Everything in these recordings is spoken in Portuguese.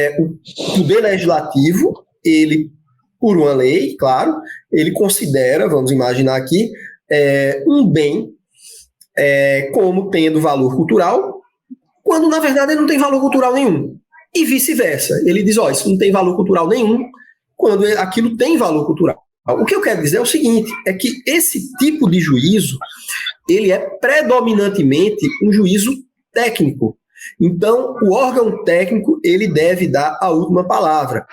o poder legislativo, ele, por uma lei, claro, ele considera, vamos imaginar aqui, um bem como tendo valor cultural, quando na verdade ele não tem valor cultural nenhum. E vice-versa. Ele diz, isso não tem valor cultural nenhum, quando aquilo tem valor cultural. O que eu quero dizer é o seguinte, é que esse tipo de juízo, ele é predominantemente um juízo técnico. Então, o órgão técnico, ele deve dar a última palavra.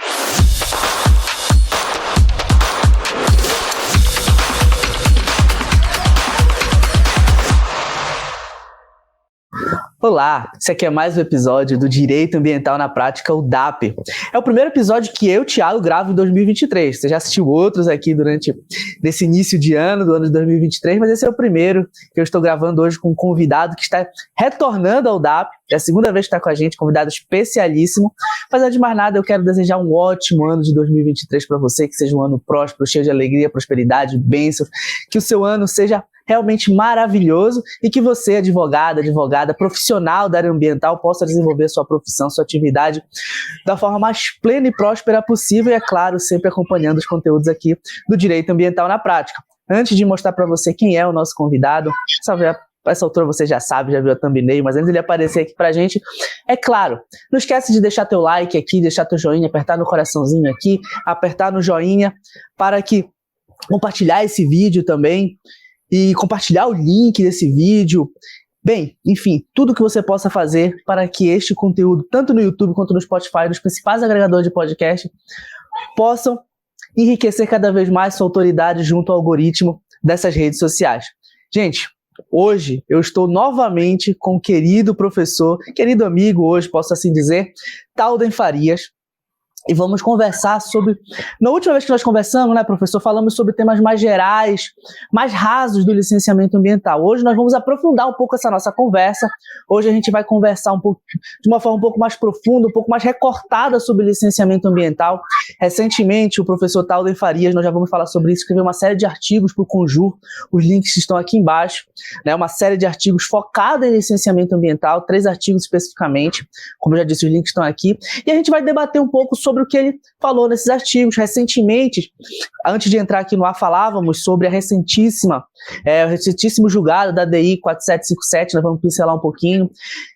Olá, esse aqui é mais um episódio do Direito Ambiental na Prática, o DAP. É o primeiro episódio que eu, Thiago, gravo em 2023. Você já assistiu outros aqui nesse início de ano, do ano de 2023, mas esse é o primeiro que eu estou gravando hoje com um convidado que está retornando ao DAP. É a segunda vez que está com a gente, convidado especialíssimo. Mas antes de mais nada, eu quero desejar um ótimo ano de 2023 para você, que seja um ano próspero, cheio de alegria, prosperidade, bênçãos, que o seu ano seja realmente maravilhoso e que você, advogada, profissional da área ambiental, possa desenvolver sua profissão, sua atividade da forma mais plena e próspera possível e, é claro, sempre acompanhando os conteúdos aqui do Direito Ambiental na Prática. Antes de mostrar para você quem é o nosso convidado, essa altura você já sabe, já viu a thumbnail, mas antes de ele aparecer aqui pra gente, é claro, não esquece de deixar teu like aqui, deixar teu joinha, apertar no coraçãozinho aqui, apertar no joinha para que compartilhar esse vídeo também, e compartilhar o link desse vídeo. Bem, enfim, tudo que você possa fazer para que este conteúdo, tanto no YouTube quanto no Spotify, nos principais agregadores de podcast, possam enriquecer cada vez mais sua autoridade junto ao algoritmo dessas redes sociais. Gente, hoje eu estou novamente com o querido professor, querido amigo hoje, posso assim dizer, Talden Farias, e vamos conversar sobre... Na última vez que nós conversamos, né, professor, falamos sobre temas mais gerais, mais rasos do licenciamento ambiental. Hoje nós vamos aprofundar um pouco essa nossa conversa. Hoje a gente vai conversar um pouco, de uma forma um pouco mais profunda, um pouco mais recortada sobre licenciamento ambiental. Recentemente, o professor Talden Farias, nós já vamos falar sobre isso, escreveu uma série de artigos para o Conjur, os links estão aqui embaixo, né, uma série de artigos focada em licenciamento ambiental, 3 artigos especificamente, como eu já disse, os links estão aqui, e a gente vai debater um pouco sobre o que ele falou nesses artigos. Recentemente, antes de entrar aqui no ar, falávamos sobre o recentíssimo julgado da DI 4757, nós vamos pincelar um pouquinho.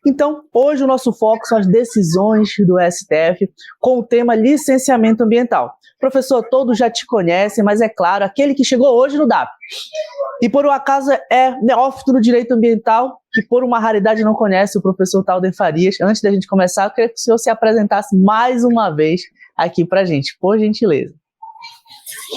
Então, hoje o nosso foco são as decisões do STF com o tema licenciamento ambiental. Professor, todos já te conhecem, mas é claro, aquele que chegou hoje no DAP e por um acaso é neófito no direito ambiental, que por uma raridade não conhece o professor Talden Farias, antes da gente começar, eu queria que o senhor se apresentasse mais uma vez aqui pra gente, por gentileza.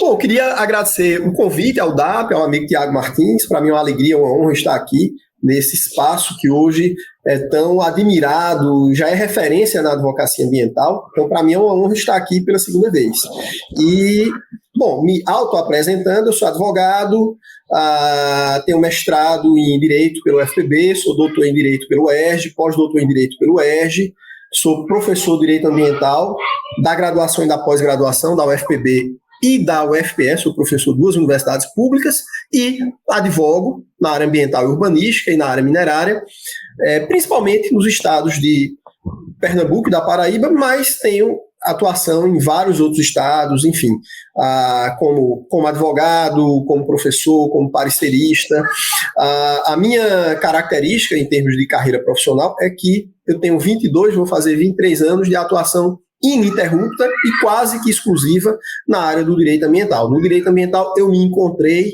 Bom, eu queria agradecer o convite ao DAP, ao amigo Tiago Martins. Para mim é uma alegria, uma honra estar aqui nesse espaço que hoje é tão admirado, já é referência na advocacia ambiental. Então, para mim é uma honra estar aqui pela segunda vez. E, bom, me autoapresentando, eu sou advogado, tenho mestrado em Direito pelo UFPB, sou doutor em Direito pelo UERJ, pós-doutor em Direito pelo UERJ, sou professor de Direito Ambiental da graduação e da pós-graduação da UFPB e da UFPE, sou professor de 2 universidades públicas e advogo na área ambiental e urbanística e na área minerária, principalmente nos estados de Pernambuco e da Paraíba, mas tenho atuação em vários outros estados, enfim, como advogado, como professor, como parecerista. A minha característica em termos de carreira profissional é que eu tenho 22, vou fazer 23 anos de atuação ininterrupta e quase que exclusiva na área do direito ambiental. No direito ambiental eu me encontrei,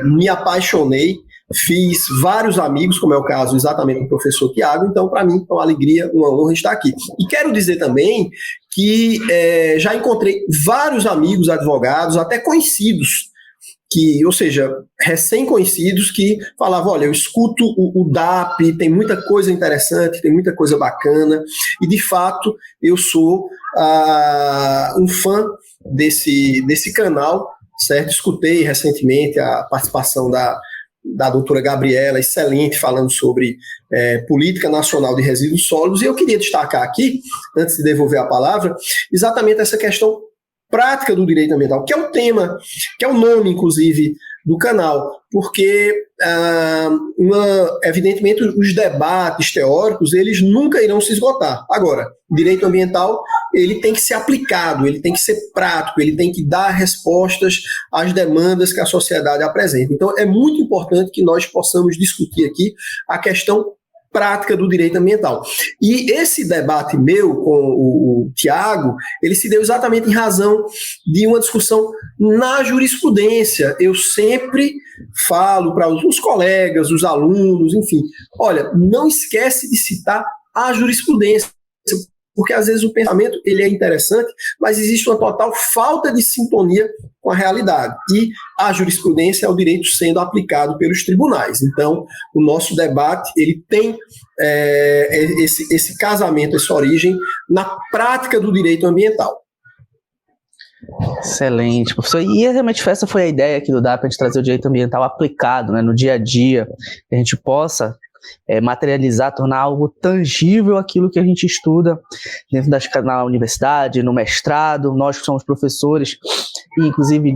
me apaixonei, fiz vários amigos, como é o caso exatamente do professor Tiago, então para mim é uma alegria, uma honra estar aqui. E quero dizer também que já encontrei vários amigos advogados, até conhecidos, ou seja, recém-conhecidos que falavam, olha, eu escuto o DAP, tem muita coisa interessante, tem muita coisa bacana, e de fato eu sou um fã desse canal, certo? Escutei recentemente a participação da doutora Gabriela, excelente, falando sobre política nacional de resíduos sólidos, e eu queria destacar aqui, antes de devolver a palavra, exatamente essa questão prática do direito ambiental, que é o tema, que é o nome, inclusive, do canal, porque, evidentemente, os debates teóricos, eles nunca irão se esgotar. Agora, o direito ambiental, ele tem que ser aplicado, ele tem que ser prático, ele tem que dar respostas às demandas que a sociedade apresenta. Então, é muito importante que nós possamos discutir aqui a questão prática do direito ambiental. E esse debate meu com o Tiago, ele se deu exatamente em razão de uma discussão na jurisprudência. Eu sempre falo para os colegas, os alunos, enfim, olha, não esquece de citar a jurisprudência, porque às vezes o pensamento ele é interessante, mas existe uma total falta de sintonia com a realidade. E a jurisprudência é o direito sendo aplicado pelos tribunais. Então, o nosso debate ele tem esse casamento, essa origem na prática do direito ambiental. Excelente, professor. E realmente essa foi a ideia aqui do DAP, de trazer o direito ambiental aplicado, né, no dia a dia, que a gente possa materializar, tornar algo tangível aquilo que a gente estuda dentro na universidade, no mestrado. Nós que somos professores, inclusive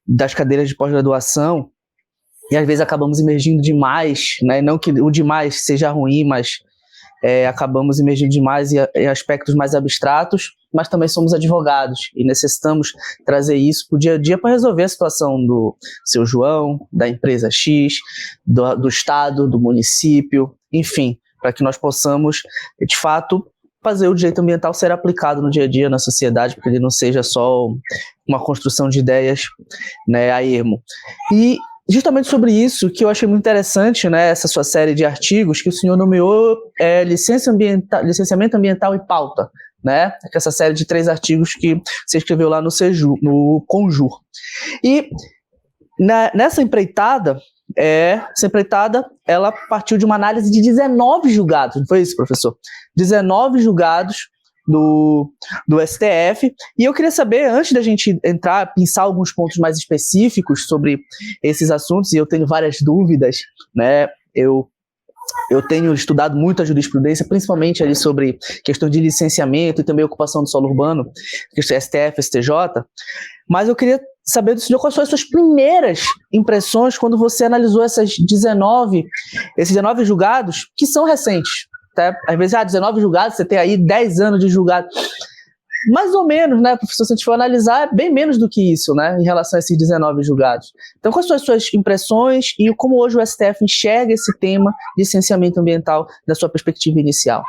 das cadeiras de pós-graduação, e às vezes acabamos emergindo demais, né? Não que o demais seja ruim, mas acabamos emergindo demais em aspectos mais abstratos, mas também somos advogados e necessitamos trazer isso para o dia a dia para resolver a situação do seu João, da empresa X, do estado, do município, enfim, para que nós possamos, de fato, fazer o direito ambiental ser aplicado no dia a dia na sociedade, para que ele não seja só uma construção de ideias, né, a ermo. E justamente sobre isso que eu achei muito interessante, né, essa sua série de artigos que o senhor nomeou Licenciamento Ambiental e Pauta, né, essa série de 3 artigos que você escreveu lá no Conjur. E nessa empreitada, ela partiu de uma análise de 19 julgados, não foi isso, professor? 19 julgados do STF, e eu queria saber, antes da gente pensar alguns pontos mais específicos sobre esses assuntos, e eu tenho várias dúvidas, né, eu tenho estudado muito a jurisprudência, principalmente ali sobre questão de licenciamento e também ocupação do solo urbano, questão STF, STJ, mas eu queria saber do senhor quais foram as suas primeiras impressões quando você analisou esses 19 julgados, que são recentes. Tá? Às vezes, 19 julgados, você tem aí 10 anos de julgado. Mais ou menos, né, professor? Se a gente for analisar, é bem menos do que isso, né, em relação a esses 19 julgados. Então, quais são as suas impressões e como hoje o STF enxerga esse tema de licenciamento ambiental da sua perspectiva inicial?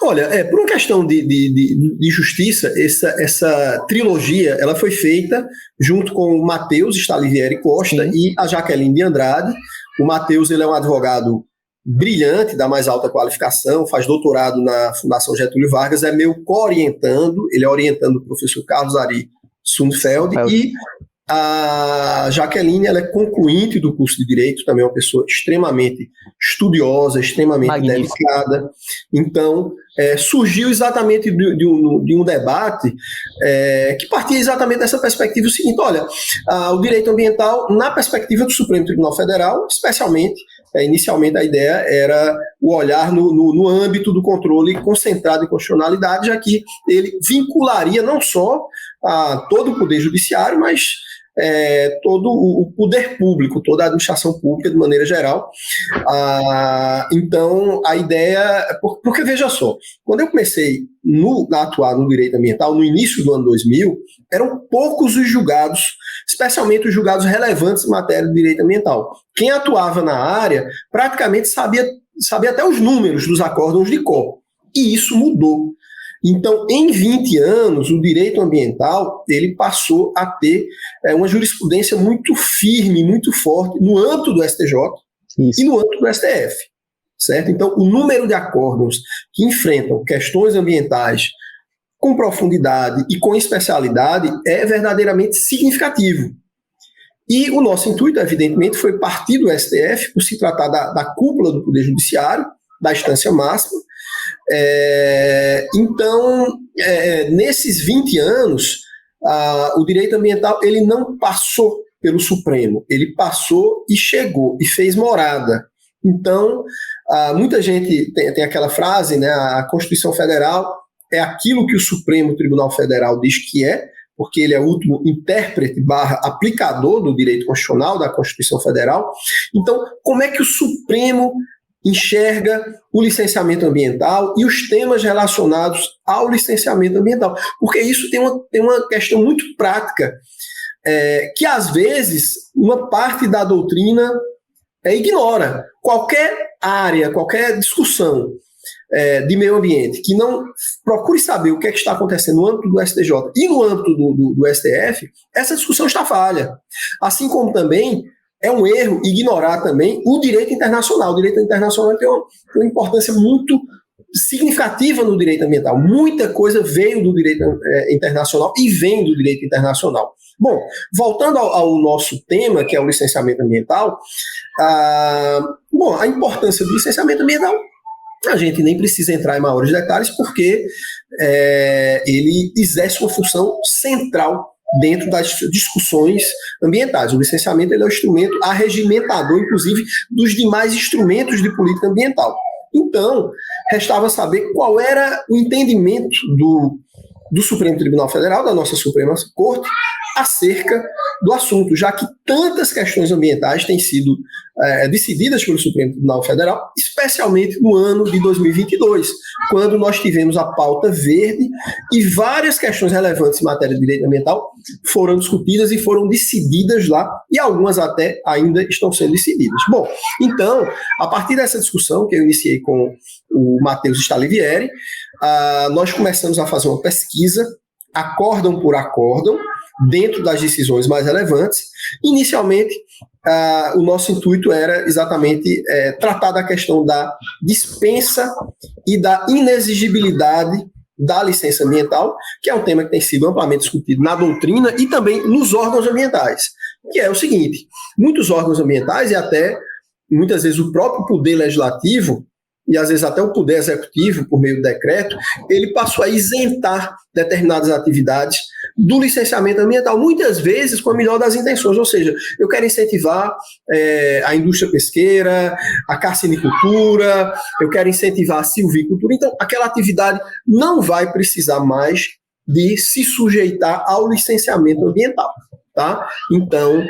Olha, por uma questão de justiça, essa trilogia ela foi feita junto com o Matheus Stalivieri Costa e a Jaqueline de Andrade. O Matheus ele é um advogado brilhante, da mais alta qualificação, faz doutorado na Fundação Getúlio Vargas, é meu co-orientando, ele é orientando o professor Carlos Ari Sundfeld, e a Jaqueline ela é concluinte do curso de Direito, também é uma pessoa extremamente estudiosa, extremamente dedicada. Então, surgiu exatamente de um debate que partia exatamente dessa perspectiva, o seguinte, olha, o direito ambiental, na perspectiva do Supremo Tribunal Federal, especialmente, inicialmente a ideia era o olhar no âmbito do controle concentrado em constitucionalidade, já que ele vincularia não só a todo o poder judiciário, mas todo o poder público, toda a administração pública de maneira geral. Então, a ideia... Porque, veja só, quando eu comecei a atuar no direito ambiental, no início do ano 2000, eram poucos os julgados, especialmente os julgados relevantes em matéria de direito ambiental. Quem atuava na área praticamente sabia até os números dos acórdãos de cor. E isso mudou. Então, em 20 anos, o direito ambiental ele passou a ter uma jurisprudência muito firme, muito forte no âmbito do STJ e no âmbito do STF. Certo? Então, o número de acórdãos que enfrentam questões ambientais com profundidade e com especialidade é verdadeiramente significativo. E o nosso intuito, evidentemente, foi partir do STF, por se tratar da cúpula do Poder Judiciário, da instância máxima. Então, nesses 20 anos, o direito ambiental ele não passou pelo Supremo, ele passou e chegou, e fez morada. Então, muita gente tem aquela frase, né, a Constituição Federal é aquilo que o Supremo Tribunal Federal diz que é, porque ele é o último intérprete / aplicador do direito constitucional, da Constituição Federal. Então, como é que o Supremo enxerga o licenciamento ambiental e os temas relacionados ao licenciamento ambiental? Porque isso tem uma questão muito prática, que às vezes uma parte da doutrina ignora. Qualquer área, qualquer discussão de meio ambiente que não procure saber o que é que está acontecendo no âmbito do STJ e no âmbito do STF, essa discussão está falha. Assim como também é um erro ignorar também o direito internacional. O direito internacional tem uma importância muito significativa no direito ambiental. Muita coisa veio do direito internacional e vem do direito internacional. Bom, voltando ao nosso tema, que é o licenciamento ambiental, a importância do licenciamento ambiental, a gente nem precisa entrar em maiores detalhes, porque ele exerce uma função central dentro das discussões ambientais. O licenciamento ele é um instrumento arregimentador, inclusive, dos demais instrumentos de política ambiental. Então, restava saber qual era o entendimento do Supremo Tribunal Federal, da nossa Suprema Corte, acerca do assunto, já que tantas questões ambientais têm sido decididas pelo Supremo Tribunal Federal, especialmente no ano de 2022, quando nós tivemos a pauta verde e várias questões relevantes em matéria de direito ambiental foram discutidas e foram decididas lá, e algumas até ainda estão sendo decididas. Bom, então, a partir dessa discussão que eu iniciei com o Matheus Stalivieri, nós começamos a fazer uma pesquisa, acórdão por acórdão, dentro das decisões mais relevantes. Inicialmente, o nosso intuito era exatamente tratar da questão da dispensa e da inexigibilidade da licença ambiental, que é um tema que tem sido amplamente discutido na doutrina e também nos órgãos ambientais, que é o seguinte: muitos órgãos ambientais e até, muitas vezes, o próprio poder legislativo e às vezes até o poder executivo, por meio do decreto, ele passou a isentar determinadas atividades do licenciamento ambiental, muitas vezes com a melhor das intenções, ou seja, eu quero incentivar a indústria pesqueira, a carcinicultura, eu quero incentivar a silvicultura, então aquela atividade não vai precisar mais de se sujeitar ao licenciamento ambiental, tá? Então,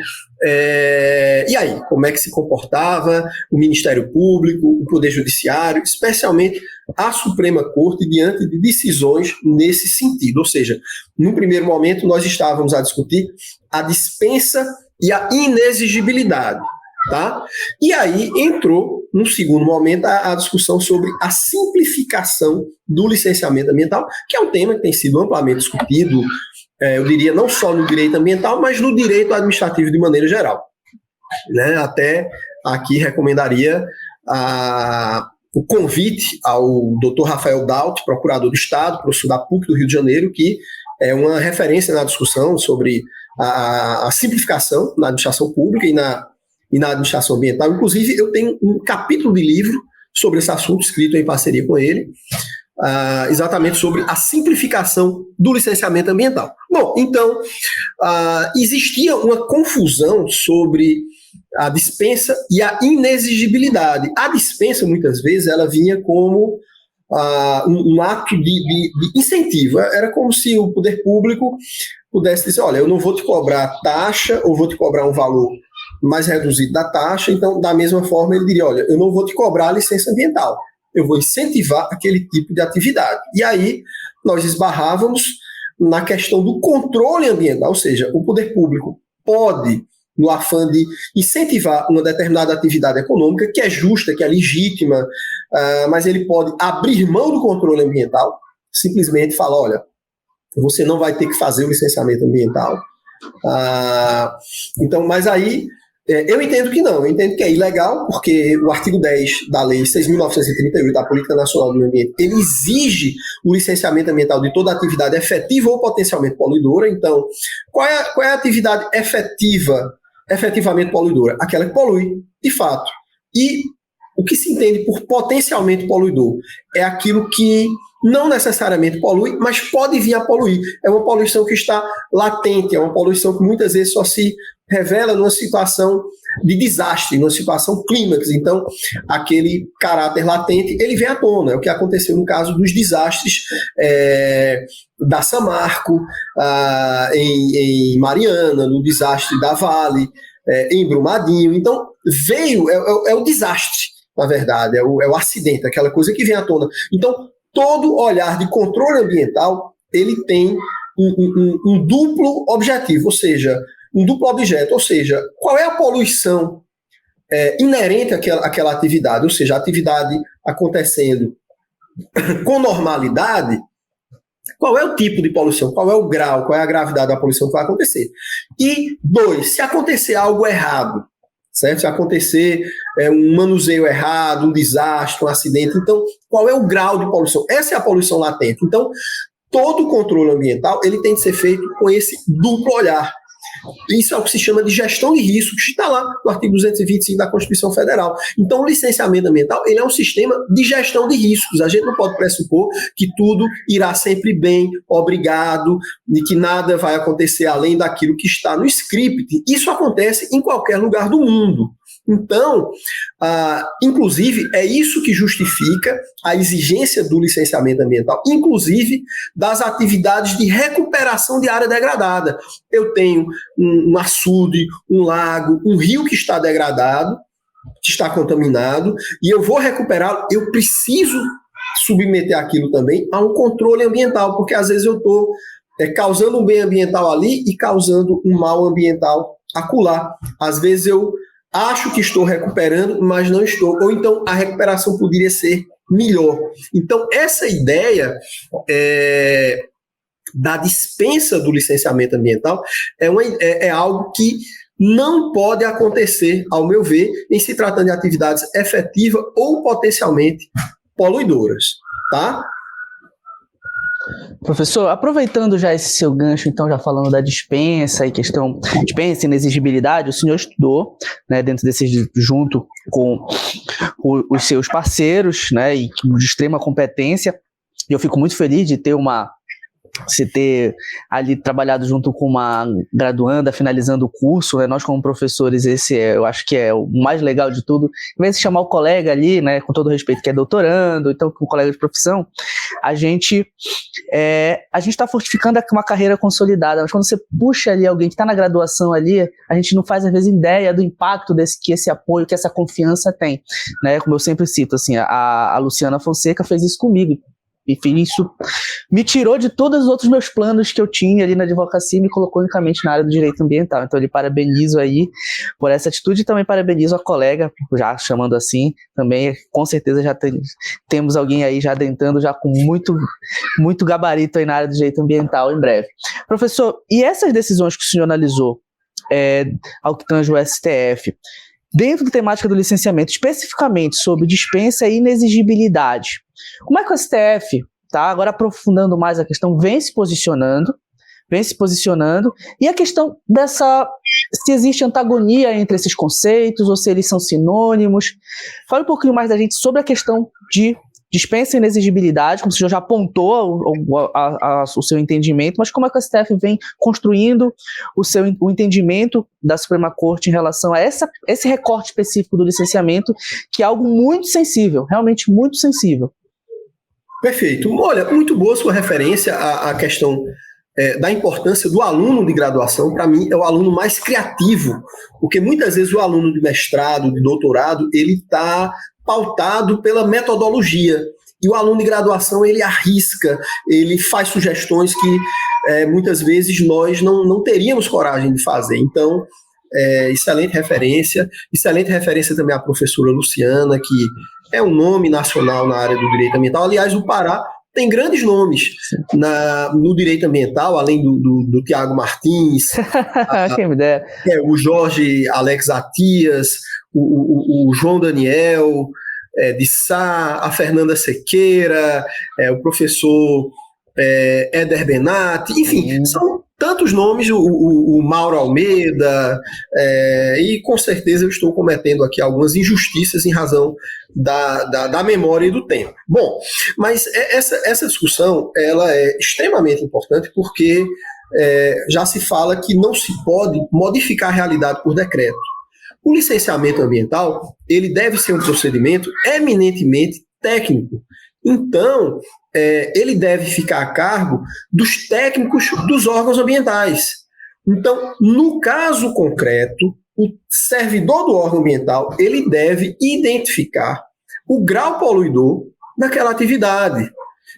e aí, como é que se comportava o Ministério Público, o Poder Judiciário, especialmente a Suprema Corte, diante de decisões nesse sentido? Ou seja, no primeiro momento nós estávamos a discutir a dispensa e a inexigibilidade, tá? E aí entrou, no segundo momento, a discussão sobre a simplificação do licenciamento ambiental, que é um tema que tem sido amplamente discutido, eu diria, não só no direito ambiental, mas no direito administrativo de maneira geral, né? Até aqui recomendaria o convite ao Dr. Rafael Daut, procurador do Estado, professor da PUC do Rio de Janeiro, que é uma referência na discussão sobre a simplificação na administração pública e na administração ambiental. Inclusive, eu tenho um capítulo de livro sobre esse assunto, escrito em parceria com ele, exatamente sobre a simplificação do licenciamento ambiental. Bom, então, existia uma confusão sobre a dispensa e a inexigibilidade. A dispensa, muitas vezes, ela vinha como um ato de incentivo. Era como se o poder público pudesse dizer: olha, eu não vou te cobrar taxa, ou vou te cobrar um valor mais reduzido da taxa. Então, da mesma forma, ele diria: olha, eu não vou te cobrar a licença ambiental, eu vou incentivar aquele tipo de atividade. E aí nós esbarrávamos na questão do controle ambiental, ou seja, o poder público pode, no afã de incentivar uma determinada atividade econômica, que é justa, que é legítima, mas ele pode abrir mão do controle ambiental, simplesmente falar: olha, você não vai ter que fazer o licenciamento ambiental. Então, mas aí eu entendo que não, eu entendo que é ilegal, porque o artigo 10 da Lei 6.938, da Política Nacional do Meio Ambiente, ele exige o licenciamento ambiental de toda atividade efetiva ou potencialmente poluidora. Então, qual é a atividade efetivamente poluidora? Aquela que polui, de fato. E o que se entende por potencialmente poluidor? É aquilo que não necessariamente polui, mas pode vir a poluir. É uma poluição que está latente, é uma poluição que muitas vezes só se revela numa situação de desastre, numa situação clímax. Então, aquele caráter latente, ele vem à tona. É o que aconteceu no caso dos desastres da Samarco, em Mariana, no desastre da Vale, em Brumadinho. Então, veio, é o desastre, na verdade, é o acidente, aquela coisa que vem à tona. Então, todo olhar de controle ambiental, ele tem um duplo objetivo, ou seja, um duplo objeto, ou seja, qual é a poluição inerente àquela atividade, ou seja, a atividade acontecendo com normalidade, qual é o tipo de poluição, qual é o grau, qual é a gravidade da poluição que vai acontecer. E, 2, se acontecer algo errado, certo? Se acontecer um manuseio errado, um desastre, um acidente, então, qual é o grau de poluição? Essa é a poluição latente. Então, todo o controle ambiental ele tem que ser feito com esse duplo olhar. Isso é o que se chama de gestão de riscos, que está lá no artigo 225 da Constituição Federal. Então, o licenciamento ambiental ele é um sistema de gestão de riscos. A gente não pode pressupor que tudo irá sempre bem, obrigado, e que nada vai acontecer além daquilo que está no script. Isso acontece em qualquer lugar do mundo. Então, inclusive, é isso que justifica a exigência do licenciamento ambiental, inclusive das atividades de recuperação de área degradada. Eu tenho um açude, um lago, um rio que está degradado, que está contaminado, e eu vou recuperá-lo, eu preciso submeter aquilo também a um controle ambiental, porque às vezes eu estou causando um bem ambiental ali e causando um mal ambiental acolá. Às vezes eu acho que estou recuperando, mas não estou. Ou então a recuperação poderia ser melhor. Então, essa ideia da dispensa do licenciamento ambiental é algo que não pode acontecer, ao meu ver, em se tratando de atividades efetivas ou potencialmente poluidoras. Tá? Professor, aproveitando já esse seu gancho, então, já falando da dispensa e questão dispensa e inexigibilidade, o senhor estudou, né, dentro desses, junto com os seus parceiros, né, e de extrema competência, e eu fico muito feliz de ter você ter ali trabalhado junto com uma graduanda, finalizando o curso, né? Nós como professores, eu acho que é o mais legal de tudo, em vez de chamar o colega ali, né, com todo respeito, que é doutorando, então com o colega de profissão, a gente está fortificando uma carreira consolidada, mas quando você puxa ali alguém que está na graduação ali, a gente não faz às vezes ideia do impacto que esse apoio, que essa confiança tem, né? Como eu sempre cito, assim, a Luciana Fonseca fez isso comigo. Enfim, isso me tirou de todos os outros meus planos que eu tinha ali na advocacia e me colocou unicamente na área do direito ambiental. Então, eu lhe parabenizo aí por essa atitude e também parabenizo a colega, já chamando assim, também com certeza já temos alguém aí já adentrando já com muito gabarito aí na área do direito ambiental em breve. Professor, e essas decisões que o senhor analisou ao que tange o STF, dentro da temática do licenciamento, especificamente sobre dispensa e inexigibilidade, como é que o STF, tá, agora aprofundando mais a questão, vem se posicionando, e a questão se existe antagonia entre esses conceitos, ou se eles são sinônimos? Fala um pouquinho mais da gente sobre a questão de dispensa e inexigibilidade, como o senhor já apontou o seu entendimento, mas como é que o STF vem construindo o entendimento da Suprema Corte em relação a esse recorte específico do licenciamento, que é algo muito sensível, realmente muito sensível. Perfeito. Olha, muito boa sua referência à questão da importância do aluno de graduação. Para mim, é o aluno mais criativo, porque muitas vezes o aluno de mestrado, de doutorado, ele está pautado pela metodologia. E o aluno de graduação, ele arrisca, ele faz sugestões que muitas vezes nós não teríamos coragem de fazer. Então, excelente referência também a professora Luciana, que é um nome nacional na área do direito ambiental. Aliás, o Pará tem grandes nomes no direito ambiental, além do Tiago Martins, quem me dera. O Jorge Alex Atias, o João Daniel de Sá, a Fernanda Sequeira, o professor Éder Benatti, enfim, são tantos nomes, o Mauro Almeida, e com certeza eu estou cometendo aqui algumas injustiças em razão da memória e do tempo. Bom, mas essa discussão ela é extremamente importante porque já se fala que não se pode modificar a realidade por decreto. O licenciamento ambiental ele deve ser um procedimento eminentemente técnico. Então, ele deve ficar a cargo dos técnicos dos órgãos ambientais. Então, no caso concreto, o servidor do órgão ambiental ele deve identificar o grau poluidor daquela atividade.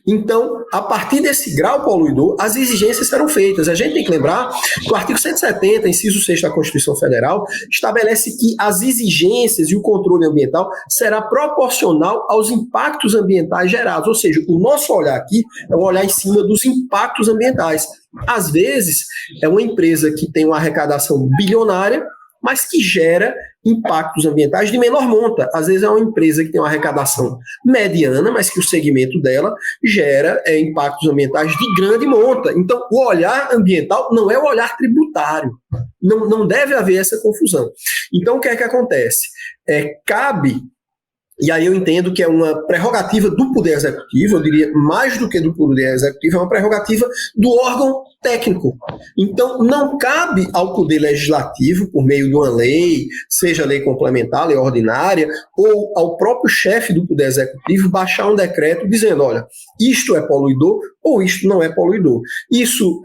Então, a partir desse grau poluidor, as exigências serão feitas. A gente tem que lembrar que o artigo 170, inciso 6 da Constituição Federal, estabelece que as exigências e o controle ambiental será proporcional aos impactos ambientais gerados. Ou seja, o nosso olhar aqui é um olhar em cima dos impactos ambientais. Às vezes, é uma empresa que tem uma arrecadação bilionária, mas que gera impactos ambientais de menor monta. Às vezes é uma empresa que tem uma arrecadação mediana, mas que o segmento dela gera impactos ambientais de grande monta. Então, o olhar ambiental não é o olhar tributário. Não deve haver essa confusão. Então, o que é que acontece? Cabe, e aí eu entendo que é uma prerrogativa do Poder Executivo, eu diria mais do que do Poder Executivo, é uma prerrogativa do órgão técnico. Então, não cabe ao Poder Legislativo, por meio de uma lei, seja lei complementar, lei ordinária, ou ao próprio chefe do Poder Executivo baixar um decreto dizendo, olha, isto é poluidor ou isto não é poluidor. Isso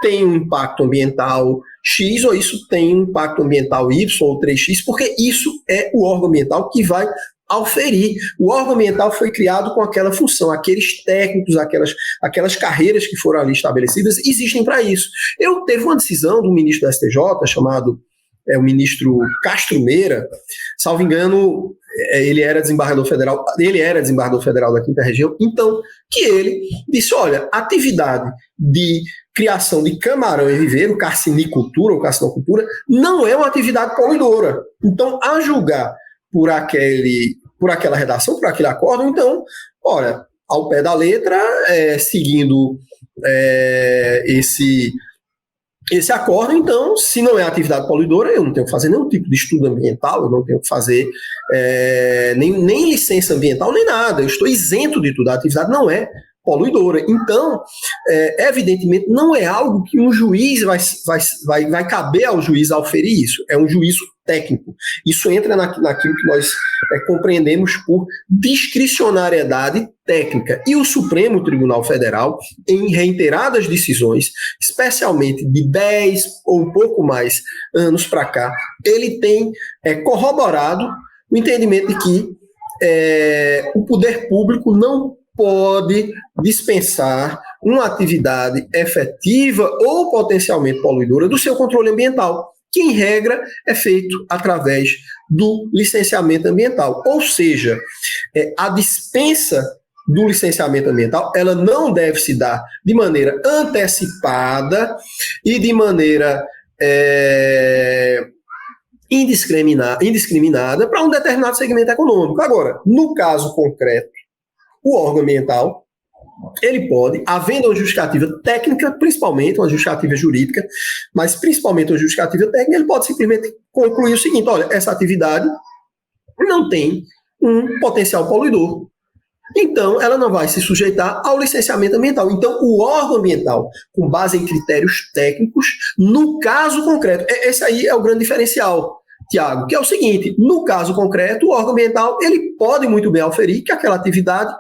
tem um impacto ambiental X ou isso tem um impacto ambiental Y ou 3X, porque isso é o órgão ambiental que vai auferir. O órgão ambiental foi criado com aquela função, aqueles técnicos, aquelas carreiras que foram ali estabelecidas, existem para isso. Teve uma decisão do ministro da STJ, chamado o ministro Castro Meira, salvo engano, ele era desembargador federal da Quinta Região, então, que ele disse, olha, atividade de criação de camarão em viveiro, carcinicultura ou carcinocultura, não é uma atividade poluidora. Então, a julgar por aquela redação, por aquele acordo, então, olha, ao pé da letra, seguindo esse acordo, então, se não é atividade poluidora, eu não tenho que fazer nenhum tipo de estudo ambiental, eu não tenho que fazer nem licença ambiental, nem nada, eu estou isento de tudo, a atividade não é poluidora. Então, evidentemente, não é algo que um juiz vai caber ao juiz auferir isso, é um juízo técnico. Isso entra naquilo que nós compreendemos por discricionariedade técnica. E o Supremo Tribunal Federal, em reiteradas decisões, especialmente de 10 ou um pouco mais anos para cá, ele tem corroborado o entendimento de que o poder público não pode dispensar uma atividade efetiva ou potencialmente poluidora do seu controle ambiental, que, em regra, é feito através do licenciamento ambiental. Ou seja, a dispensa do licenciamento ambiental, ela não deve se dar de maneira antecipada e de maneira indiscriminada para um determinado segmento econômico. Agora, no caso concreto, o órgão ambiental, ele pode, havendo uma justificativa técnica, principalmente uma justificativa jurídica, mas principalmente uma justificativa técnica, ele pode simplesmente concluir o seguinte, olha, essa atividade não tem um potencial poluidor. Então, ela não vai se sujeitar ao licenciamento ambiental. Então, o órgão ambiental, com base em critérios técnicos, no caso concreto, esse aí é o grande diferencial, Tiago, que é o seguinte, no caso concreto, o órgão ambiental, ele pode muito bem auferir que aquela atividade,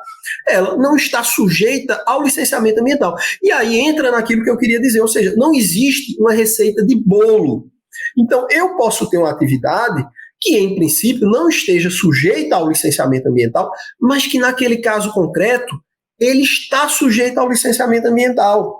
ela não está sujeita ao licenciamento ambiental. E aí entra naquilo que eu queria dizer, ou seja, não existe uma receita de bolo. Então, eu posso ter uma atividade que, em princípio, não esteja sujeita ao licenciamento ambiental, mas que, naquele caso concreto, ele está sujeito ao licenciamento ambiental.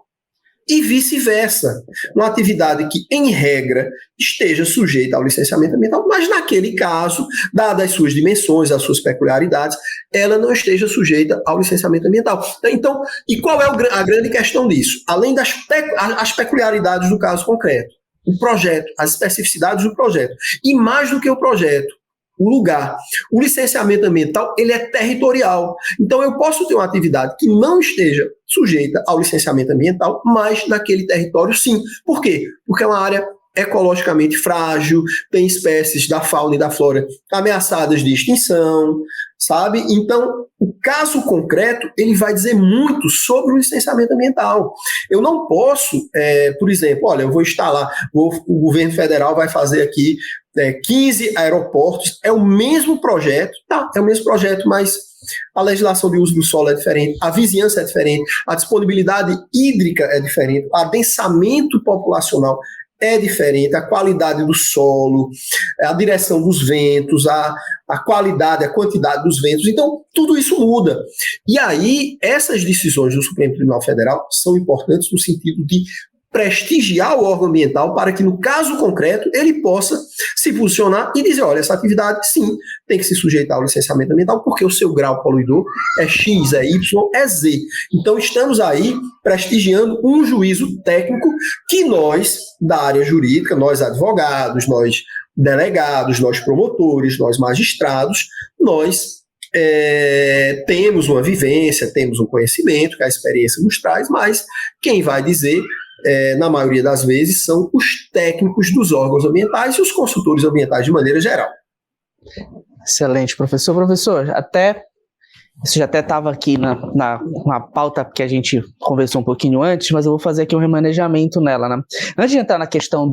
E vice-versa. Uma atividade que, em regra, esteja sujeita ao licenciamento ambiental, mas naquele caso, dadas as suas dimensões, as suas peculiaridades, ela não esteja sujeita ao licenciamento ambiental. Então, e qual é a grande questão disso? Além das as peculiaridades do caso concreto, o projeto, as especificidades do projeto, e mais do que o projeto, o lugar. O licenciamento ambiental, ele é territorial. Então, eu posso ter uma atividade que não esteja sujeita ao licenciamento ambiental, mas naquele território, sim. Por quê? Porque é uma área ecologicamente frágil, tem espécies da fauna e da flora ameaçadas de extinção, sabe? Então, o caso concreto, ele vai dizer muito sobre o licenciamento ambiental. Eu não posso, por exemplo, olha, eu vou instalar, o governo federal vai fazer aqui 15 aeroportos, é o mesmo projeto, é o mesmo projeto, mas a legislação de uso do solo é diferente, a vizinhança é diferente, a disponibilidade hídrica é diferente, o adensamento populacional é diferente, a qualidade do solo, a direção dos ventos, a qualidade, a quantidade dos ventos. Então, tudo isso muda. E aí, essas decisões do Supremo Tribunal Federal são importantes no sentido de prestigiar o órgão ambiental para que, no caso concreto, ele possa se posicionar e dizer, olha, essa atividade, sim, tem que se sujeitar ao licenciamento ambiental porque o seu grau poluidor é X, é Y, é Z. Então, estamos aí prestigiando um juízo técnico que nós, da área jurídica, nós advogados, nós delegados, nós promotores, nós magistrados, nós temos uma vivência, temos um conhecimento que a experiência nos traz, mas quem vai dizer na maioria das vezes, são os técnicos dos órgãos ambientais e os consultores ambientais de maneira geral. Excelente, professor. Professor, isso já até estava aqui na pauta que a gente conversou um pouquinho antes, mas eu vou fazer aqui um remanejamento nela, né? Antes de entrar na questão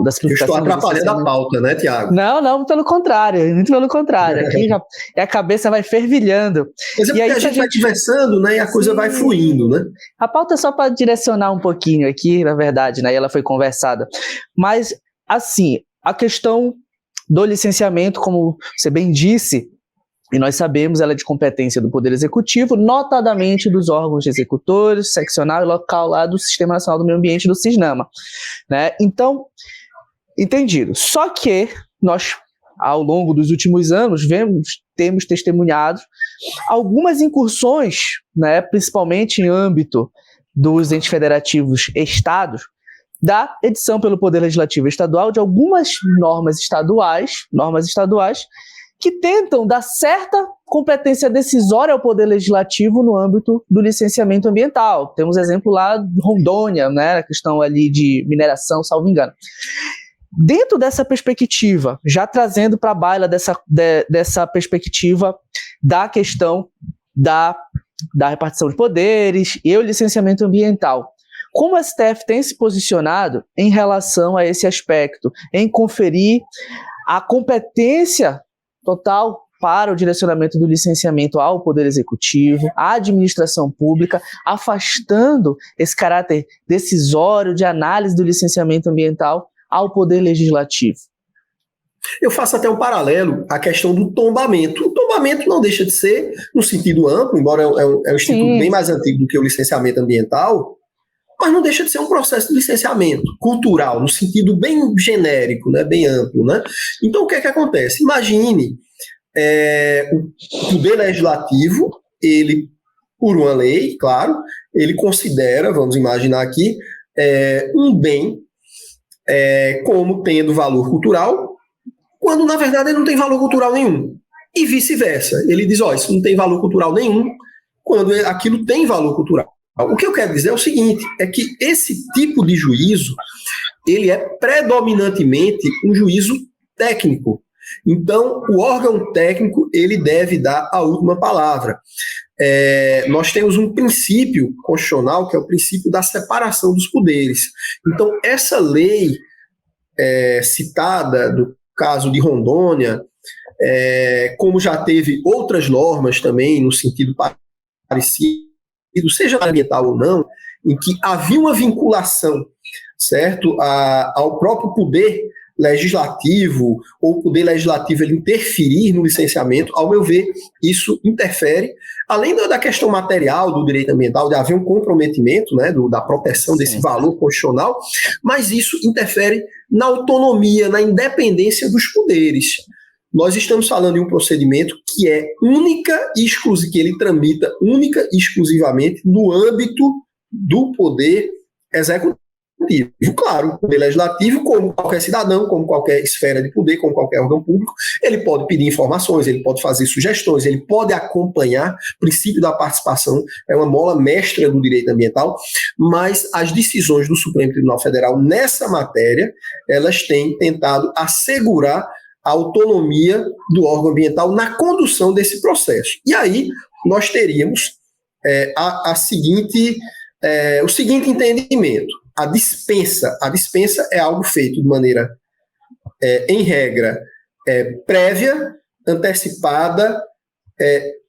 da simplificação... Eu estou atrapalhando a pauta, né, Tiago? Não, pelo contrário, muito pelo contrário. Aqui a cabeça vai fervilhando. Mas porque a gente vai conversando, né, e a coisa vai fluindo, né? A pauta é só para direcionar um pouquinho aqui, na verdade, né, e ela foi conversada. Mas, assim, a questão do licenciamento, como você bem disse, e nós sabemos, ela é de competência do Poder Executivo, notadamente dos órgãos executores, seccional e local lá do Sistema Nacional do Meio Ambiente, do SISNAMA, né? Então, entendido. Só que nós, ao longo dos últimos anos, temos testemunhado algumas incursões, né, principalmente em âmbito dos entes federativos estados, da edição pelo Poder Legislativo Estadual de algumas normas estaduais, que tentam dar certa competência decisória ao Poder Legislativo no âmbito do licenciamento ambiental. Temos exemplo lá de Rondônia, né, a questão ali de mineração, salvo engano. Dentro dessa perspectiva, já trazendo para a baila dessa perspectiva da questão da repartição de poderes e o licenciamento ambiental, como o STF tem se posicionado em relação a esse aspecto, em conferir a competência total para o direcionamento do licenciamento ao Poder Executivo, à administração pública, afastando esse caráter decisório de análise do licenciamento ambiental ao Poder Legislativo? Eu faço até um paralelo à questão do tombamento. O tombamento não deixa de ser, no sentido amplo, embora é um instituto bem mais antigo do que o licenciamento ambiental, mas não deixa de ser um processo de licenciamento cultural, no sentido bem genérico, né, bem amplo, né? Então, o que é que acontece? Imagine o Poder Legislativo, ele, por uma lei, claro, ele considera, vamos imaginar aqui, um bem como tendo valor cultural, quando, na verdade, ele não tem valor cultural nenhum. E vice-versa. Ele diz, isso não tem valor cultural nenhum, quando aquilo tem valor cultural. O que eu quero dizer é o seguinte, é que esse tipo de juízo, ele é predominantemente um juízo técnico. Então, o órgão técnico, ele deve dar a última palavra. Nós temos um princípio constitucional, que é o princípio da separação dos poderes. Então, essa lei citada, do caso de Rondônia, como já teve outras normas também, no sentido parecido, seja ambiental ou não, em que havia uma vinculação, certo, ao próprio poder legislativo, ou o poder legislativo ele interferir no licenciamento, ao meu ver, isso interfere, além da questão material do direito ambiental, de haver um comprometimento, né, da proteção desse valor constitucional, mas isso interfere na autonomia, na independência dos poderes. Nós estamos falando de um procedimento que é que ele tramita única e exclusivamente no âmbito do poder executivo. Claro, o poder legislativo, como qualquer cidadão, como qualquer esfera de poder, como qualquer órgão público, ele pode pedir informações, ele pode fazer sugestões, ele pode acompanhar. O princípio da participação é uma mola mestra do direito ambiental, mas as decisões do Supremo Tribunal Federal nessa matéria, elas têm tentado assegurar a autonomia do órgão ambiental na condução desse processo. E aí nós teríamos o seguinte entendimento. A dispensa é algo feito de maneira, em regra, prévia, antecipada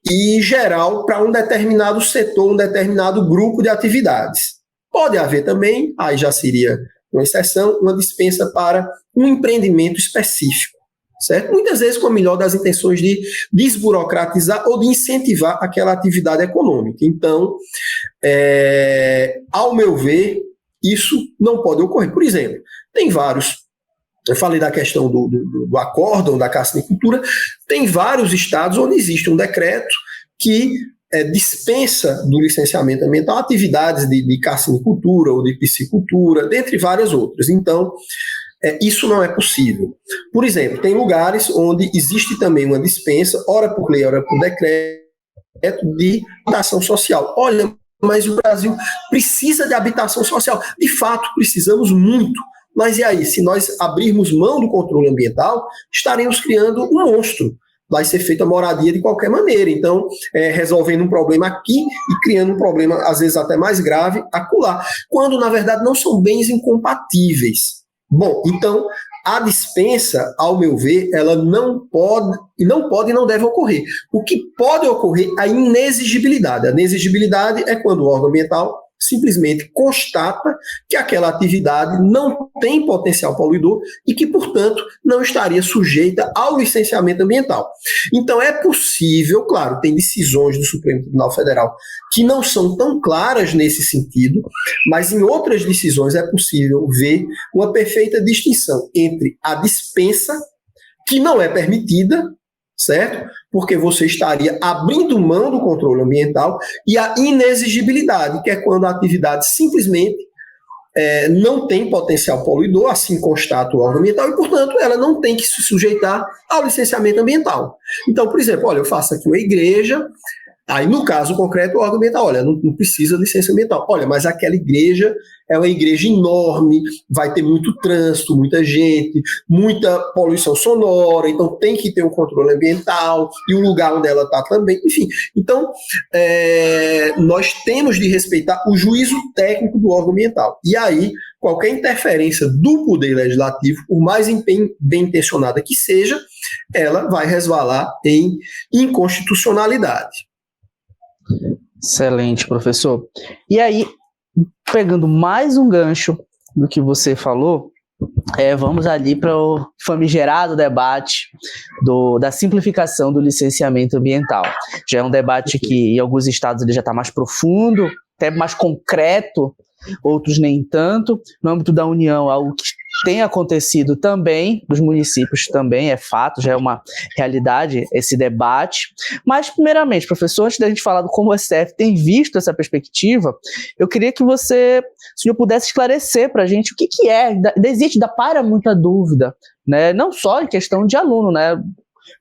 e geral para um determinado setor, um determinado grupo de atividades. Pode haver também, aí já seria uma exceção, uma dispensa para um empreendimento específico, certo? Muitas vezes com a melhor das intenções de desburocratizar ou de incentivar aquela atividade econômica. Então, ao meu ver, isso não pode ocorrer. Por exemplo, tem vários, eu falei da questão do acórdão da cassinicultura, tem vários estados onde existe um decreto que dispensa do licenciamento ambiental atividades de cassinicultura ou de piscicultura, dentre várias outras. Então, isso não é possível. Por exemplo, tem lugares onde existe também uma dispensa, ora por lei, ora por decreto, de habitação social. Olha, mas o Brasil precisa de habitação social. De fato, precisamos muito. Mas e aí, se nós abrirmos mão do controle ambiental, estaremos criando um monstro. Vai ser feita moradia de qualquer maneira. Então, resolvendo um problema aqui e criando um problema, às vezes até mais grave, acolá. Quando, na verdade, não são bens incompatíveis. Bom, então, a dispensa, ao meu ver, ela não pode e não deve ocorrer. O que pode ocorrer é a inexigibilidade. A inexigibilidade é quando o órgão ambiental simplesmente constata que aquela atividade não tem potencial poluidor e que, portanto, não estaria sujeita ao licenciamento ambiental. Então, é possível, claro, tem decisões do Supremo Tribunal Federal que não são tão claras nesse sentido, mas em outras decisões é possível ver uma perfeita distinção entre a dispensa, que não é permitida, certo? Porque você estaria abrindo mão do controle ambiental, e a inexigibilidade, que é quando a atividade simplesmente não tem potencial poluidor, assim constata o órgão ambiental, e, portanto, ela não tem que se sujeitar ao licenciamento ambiental. Então, por exemplo, olha, eu faço aqui uma igreja, aí, no caso concreto, o órgão ambiental, olha, não precisa de licença ambiental. Olha, mas aquela igreja é uma igreja enorme, vai ter muito trânsito, muita gente, muita poluição sonora, então tem que ter um controle ambiental, e o lugar onde ela está também, enfim. Então, nós temos de respeitar o juízo técnico do órgão ambiental. E aí, qualquer interferência do poder legislativo, por mais bem intencionada que seja, ela vai resvalar em inconstitucionalidade. Excelente, professor. E aí, pegando mais um gancho do que você falou, vamos ali para o famigerado debate da simplificação do licenciamento ambiental. Já é um debate que em alguns estados ele já está mais profundo, até mais concreto, outros nem tanto. No âmbito da União, algo que tem acontecido também, dos municípios também, é fato, já é uma realidade esse debate. Mas, primeiramente, professor, antes da gente falar do como o STF tem visto essa perspectiva, eu queria que o senhor pudesse esclarecer para a gente o que é, ainda para muita dúvida, né? Não só em questão de aluno, né?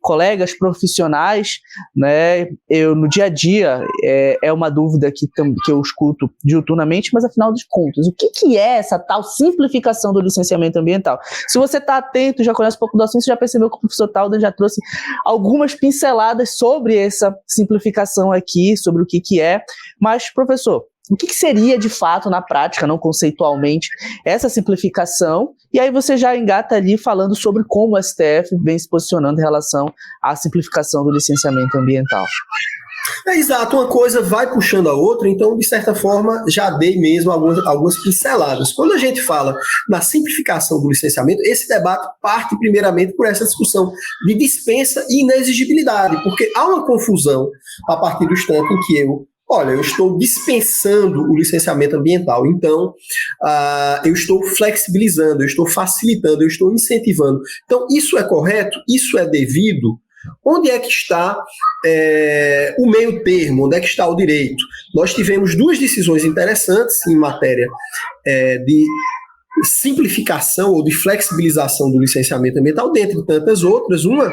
Colegas profissionais, né? Eu no dia a dia é uma dúvida que eu escuto diuturnamente, mas afinal de contas, o que é essa tal simplificação do licenciamento ambiental? Se você está atento, já conhece um pouco do assunto, você já percebeu que o professor Talden já trouxe algumas pinceladas sobre essa simplificação aqui, sobre o que é, mas, professor, o que seria de fato na prática, não conceitualmente, essa simplificação? E aí você já engata ali falando sobre como o STF vem se posicionando em relação à simplificação do licenciamento ambiental. Exato, uma coisa vai puxando a outra, então, de certa forma, já dei mesmo algumas pinceladas. Quando a gente fala na simplificação do licenciamento, esse debate parte primeiramente por essa discussão de dispensa e inexigibilidade, porque há uma confusão a partir do instante em que eu estou dispensando o licenciamento ambiental, então eu estou flexibilizando, eu estou facilitando, eu estou incentivando. Então, isso é correto? Isso é devido? Onde é que está o meio termo? Onde é que está o direito? Nós tivemos duas decisões interessantes em matéria de simplificação ou de flexibilização do licenciamento ambiental, dentre tantas outras, uma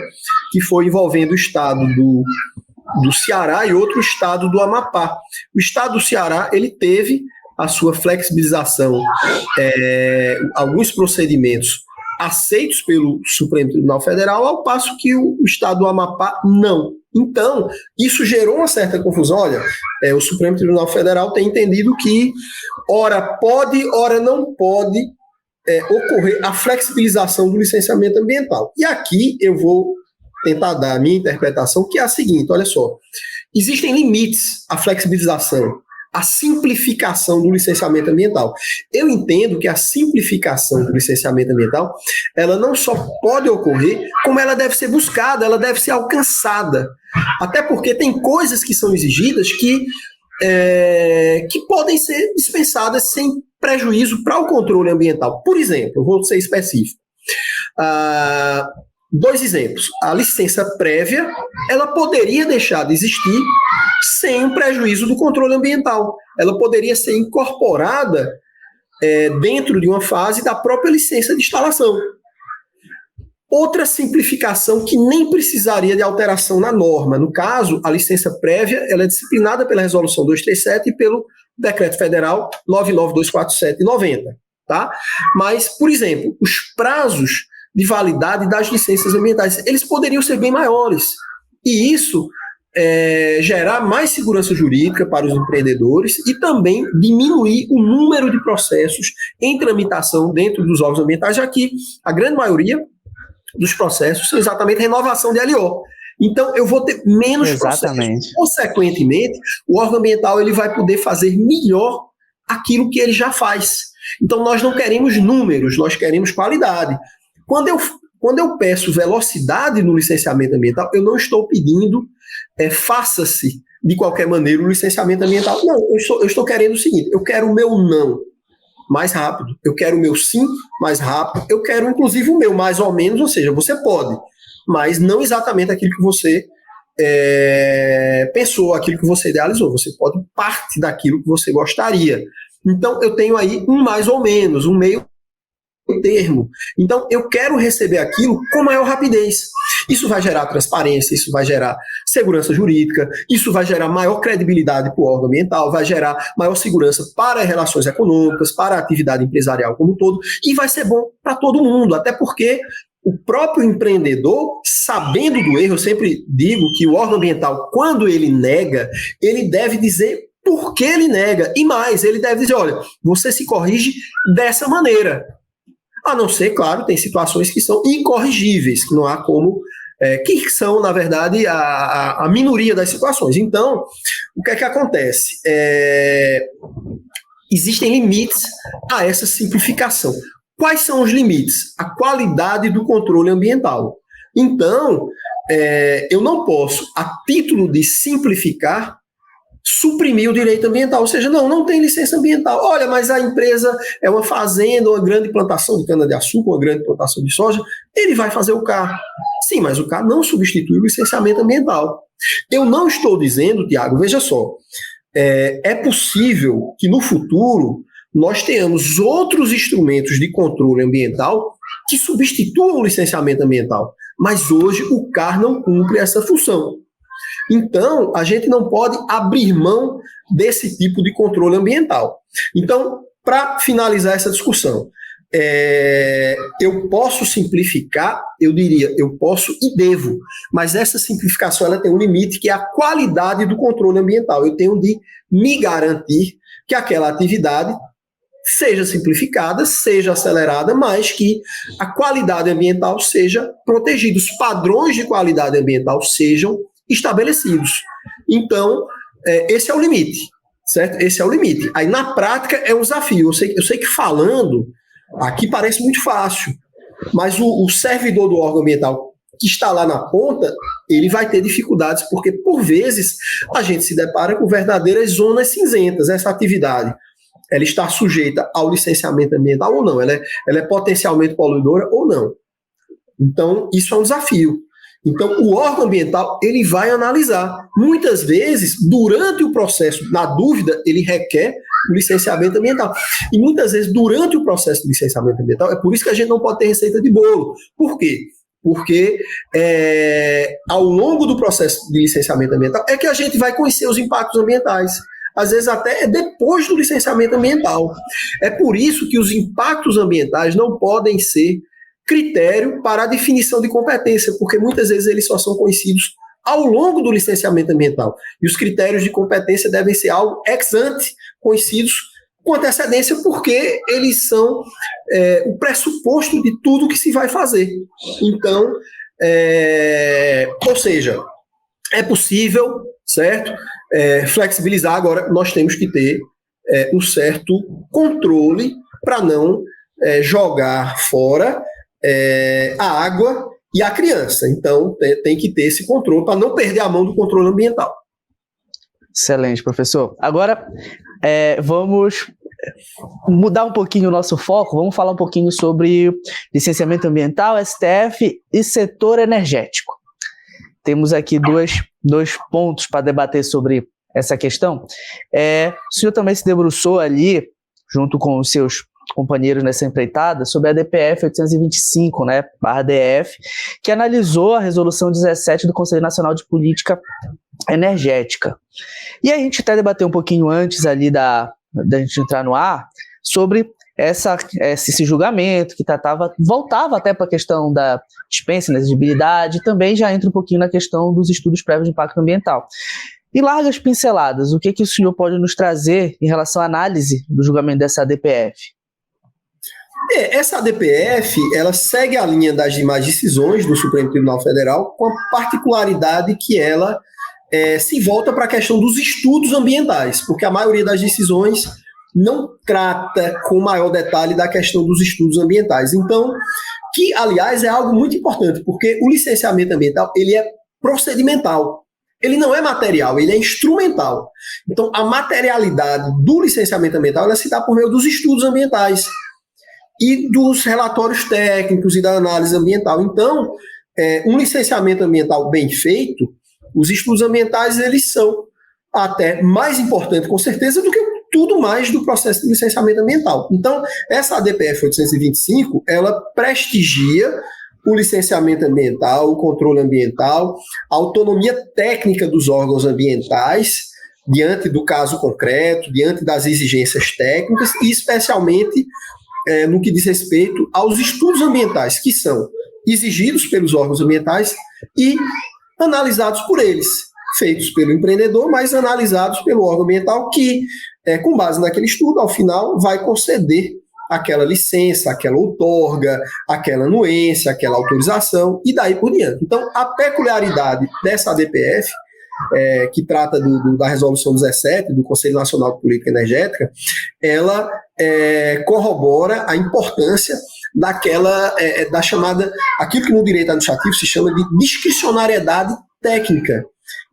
que foi envolvendo o estado do Ceará e outro estado do Amapá. O estado do Ceará, ele teve a sua flexibilização, alguns procedimentos aceitos pelo Supremo Tribunal Federal, ao passo que o estado do Amapá não. Então, isso gerou uma certa confusão. Olha, o Supremo Tribunal Federal tem entendido que ora pode, ora não pode ocorrer a flexibilização do licenciamento ambiental. E aqui eu vou tentar dar a minha interpretação, que é a seguinte, olha só, existem limites à flexibilização, à simplificação do licenciamento ambiental. Eu entendo que a simplificação do licenciamento ambiental, ela não só pode ocorrer, como ela deve ser buscada, ela deve ser alcançada. Até porque tem coisas que são exigidas que podem ser dispensadas sem prejuízo para o controle ambiental. Por exemplo, eu vou ser específico. 2 exemplos. A licença prévia, ela poderia deixar de existir sem o prejuízo do controle ambiental. Ela poderia ser incorporada dentro de uma fase da própria licença de instalação. Outra simplificação que nem precisaria de alteração na norma. No caso, a licença prévia ela é disciplinada pela Resolução 237 e pelo Decreto Federal 99247/90. Tá? Mas, por exemplo, os prazos de validade das licenças ambientais, eles poderiam ser bem maiores. E isso gerar mais segurança jurídica para os empreendedores e também diminuir o número de processos em tramitação dentro dos órgãos ambientais, já que a grande maioria dos processos são exatamente renovação de LO. Então, eu vou ter menos processos. Consequentemente, o órgão ambiental ele vai poder fazer melhor aquilo que ele já faz. Então, nós não queremos números, nós queremos qualidade. Quando eu peço velocidade no licenciamento ambiental, eu não estou pedindo faça-se de qualquer maneira o licenciamento ambiental. Não, eu estou querendo o seguinte, eu quero o meu não mais rápido, eu quero o meu sim mais rápido, eu quero inclusive o meu mais ou menos, ou seja, você pode, mas não exatamente aquilo que você pensou, aquilo que você idealizou, você pode parte daquilo que você gostaria. Então eu tenho aí um mais ou menos, um meio termo. Então, eu quero receber aquilo com maior rapidez. Isso vai gerar transparência, isso vai gerar segurança jurídica, isso vai gerar maior credibilidade para o órgão ambiental, vai gerar maior segurança para as relações econômicas, para a atividade empresarial como um todo, e vai ser bom para todo mundo, até porque o próprio empreendedor, sabendo do erro, eu sempre digo que o órgão ambiental, quando ele nega, ele deve dizer por que ele nega, e mais, ele deve dizer, olha, você se corrige dessa maneira. A não ser, claro, tem situações que são incorrigíveis, que não há como, que são, na verdade, a minoria das situações. Então, o que é que acontece? Existem limites a essa simplificação. Quais são os limites? A qualidade do controle ambiental. Então, eu não posso, a título de simplificar, suprimir o direito ambiental, ou seja, não tem licença ambiental. Olha, mas a empresa é uma fazenda, uma grande plantação de cana-de-açúcar, uma grande plantação de soja, ele vai fazer o CAR. Sim, mas o CAR não substitui o licenciamento ambiental. Eu não estou dizendo, Tiago, veja só, é possível que no futuro nós tenhamos outros instrumentos de controle ambiental que substituam o licenciamento ambiental, mas hoje o CAR não cumpre essa função. Então, a gente não pode abrir mão desse tipo de controle ambiental. Então, para finalizar essa discussão, eu posso simplificar, eu diria, eu posso e devo, mas essa simplificação ela tem um limite que é a qualidade do controle ambiental. Eu tenho de me garantir que aquela atividade seja simplificada, seja acelerada, mas que a qualidade ambiental seja protegida, os padrões de qualidade ambiental sejam estabelecidos. Então, esse é o limite, certo? Esse é o limite. Aí, na prática, é um desafio. Eu sei que falando, aqui parece muito fácil, mas o servidor do órgão ambiental que está lá na ponta, ele vai ter dificuldades, porque, por vezes, a gente se depara com verdadeiras zonas cinzentas. Essa atividade, ela está sujeita ao licenciamento ambiental ou não? Ela é potencialmente poluidora ou não? Então, isso é um desafio. Então, o órgão ambiental, ele vai analisar. Muitas vezes, durante o processo, na dúvida, ele requer o licenciamento ambiental. E muitas vezes, durante o processo de licenciamento ambiental, é por isso que a gente não pode ter receita de bolo. Por quê? Porque ao longo do processo de licenciamento ambiental é que a gente vai conhecer os impactos ambientais. Às vezes até depois do licenciamento ambiental. É por isso que os impactos ambientais não podem ser critério para a definição de competência, porque muitas vezes eles só são conhecidos ao longo do licenciamento ambiental. E os critérios de competência devem ser algo ex ante, conhecidos com antecedência, porque eles são o pressuposto de tudo que se vai fazer. Então, ou seja, é possível, certo? Flexibilizar. Agora, nós temos que ter um certo controle para não jogar fora a água e a criança. Então, tem que ter esse controle para não perder a mão do controle ambiental. Excelente, professor. Agora, vamos mudar um pouquinho o nosso foco, vamos falar um pouquinho sobre licenciamento ambiental, STF e setor energético. Temos aqui dois pontos para debater sobre essa questão. O senhor também se debruçou ali, junto com os seus companheiros nessa empreitada, sobre a DPF 825, né, /DF, que analisou a resolução 17 do Conselho Nacional de Política Energética. E a gente até debateu um pouquinho antes ali da gente entrar no ar sobre esse julgamento que voltava até para a questão da dispensa, inexigibilidade, e também já entra um pouquinho na questão dos estudos prévios de impacto ambiental. Em largas pinceladas, o que o senhor pode nos trazer em relação à análise do julgamento dessa ADPF? Essa ADPF, ela segue a linha das demais decisões do Supremo Tribunal Federal, com a particularidade que ela se volta para a questão dos estudos ambientais, porque a maioria das decisões não trata com maior detalhe da questão dos estudos ambientais. Então, que, aliás, é algo muito importante, porque o licenciamento ambiental, ele é procedimental. Ele não é material, ele é instrumental. Então, a materialidade do licenciamento ambiental, ela se dá por meio dos estudos ambientais e dos relatórios técnicos e da análise ambiental. Então, um licenciamento ambiental bem feito, os estudos ambientais, eles são até mais importantes, com certeza, do que tudo mais do processo de licenciamento ambiental. Então, essa ADPF 825, ela prestigia o licenciamento ambiental, o controle ambiental, a autonomia técnica dos órgãos ambientais, diante do caso concreto, diante das exigências técnicas, e especialmente no que diz respeito aos estudos ambientais, que são exigidos pelos órgãos ambientais e analisados por eles, feitos pelo empreendedor, mas analisados pelo órgão ambiental que, com base naquele estudo, ao final vai conceder aquela licença, aquela outorga, aquela anuência, aquela autorização e daí por diante. Então, a peculiaridade dessa ADPF, que trata da resolução 17 do Conselho Nacional de Política Energética, ela corrobora a importância da chamada, aquilo que no direito administrativo se chama de discricionariedade técnica.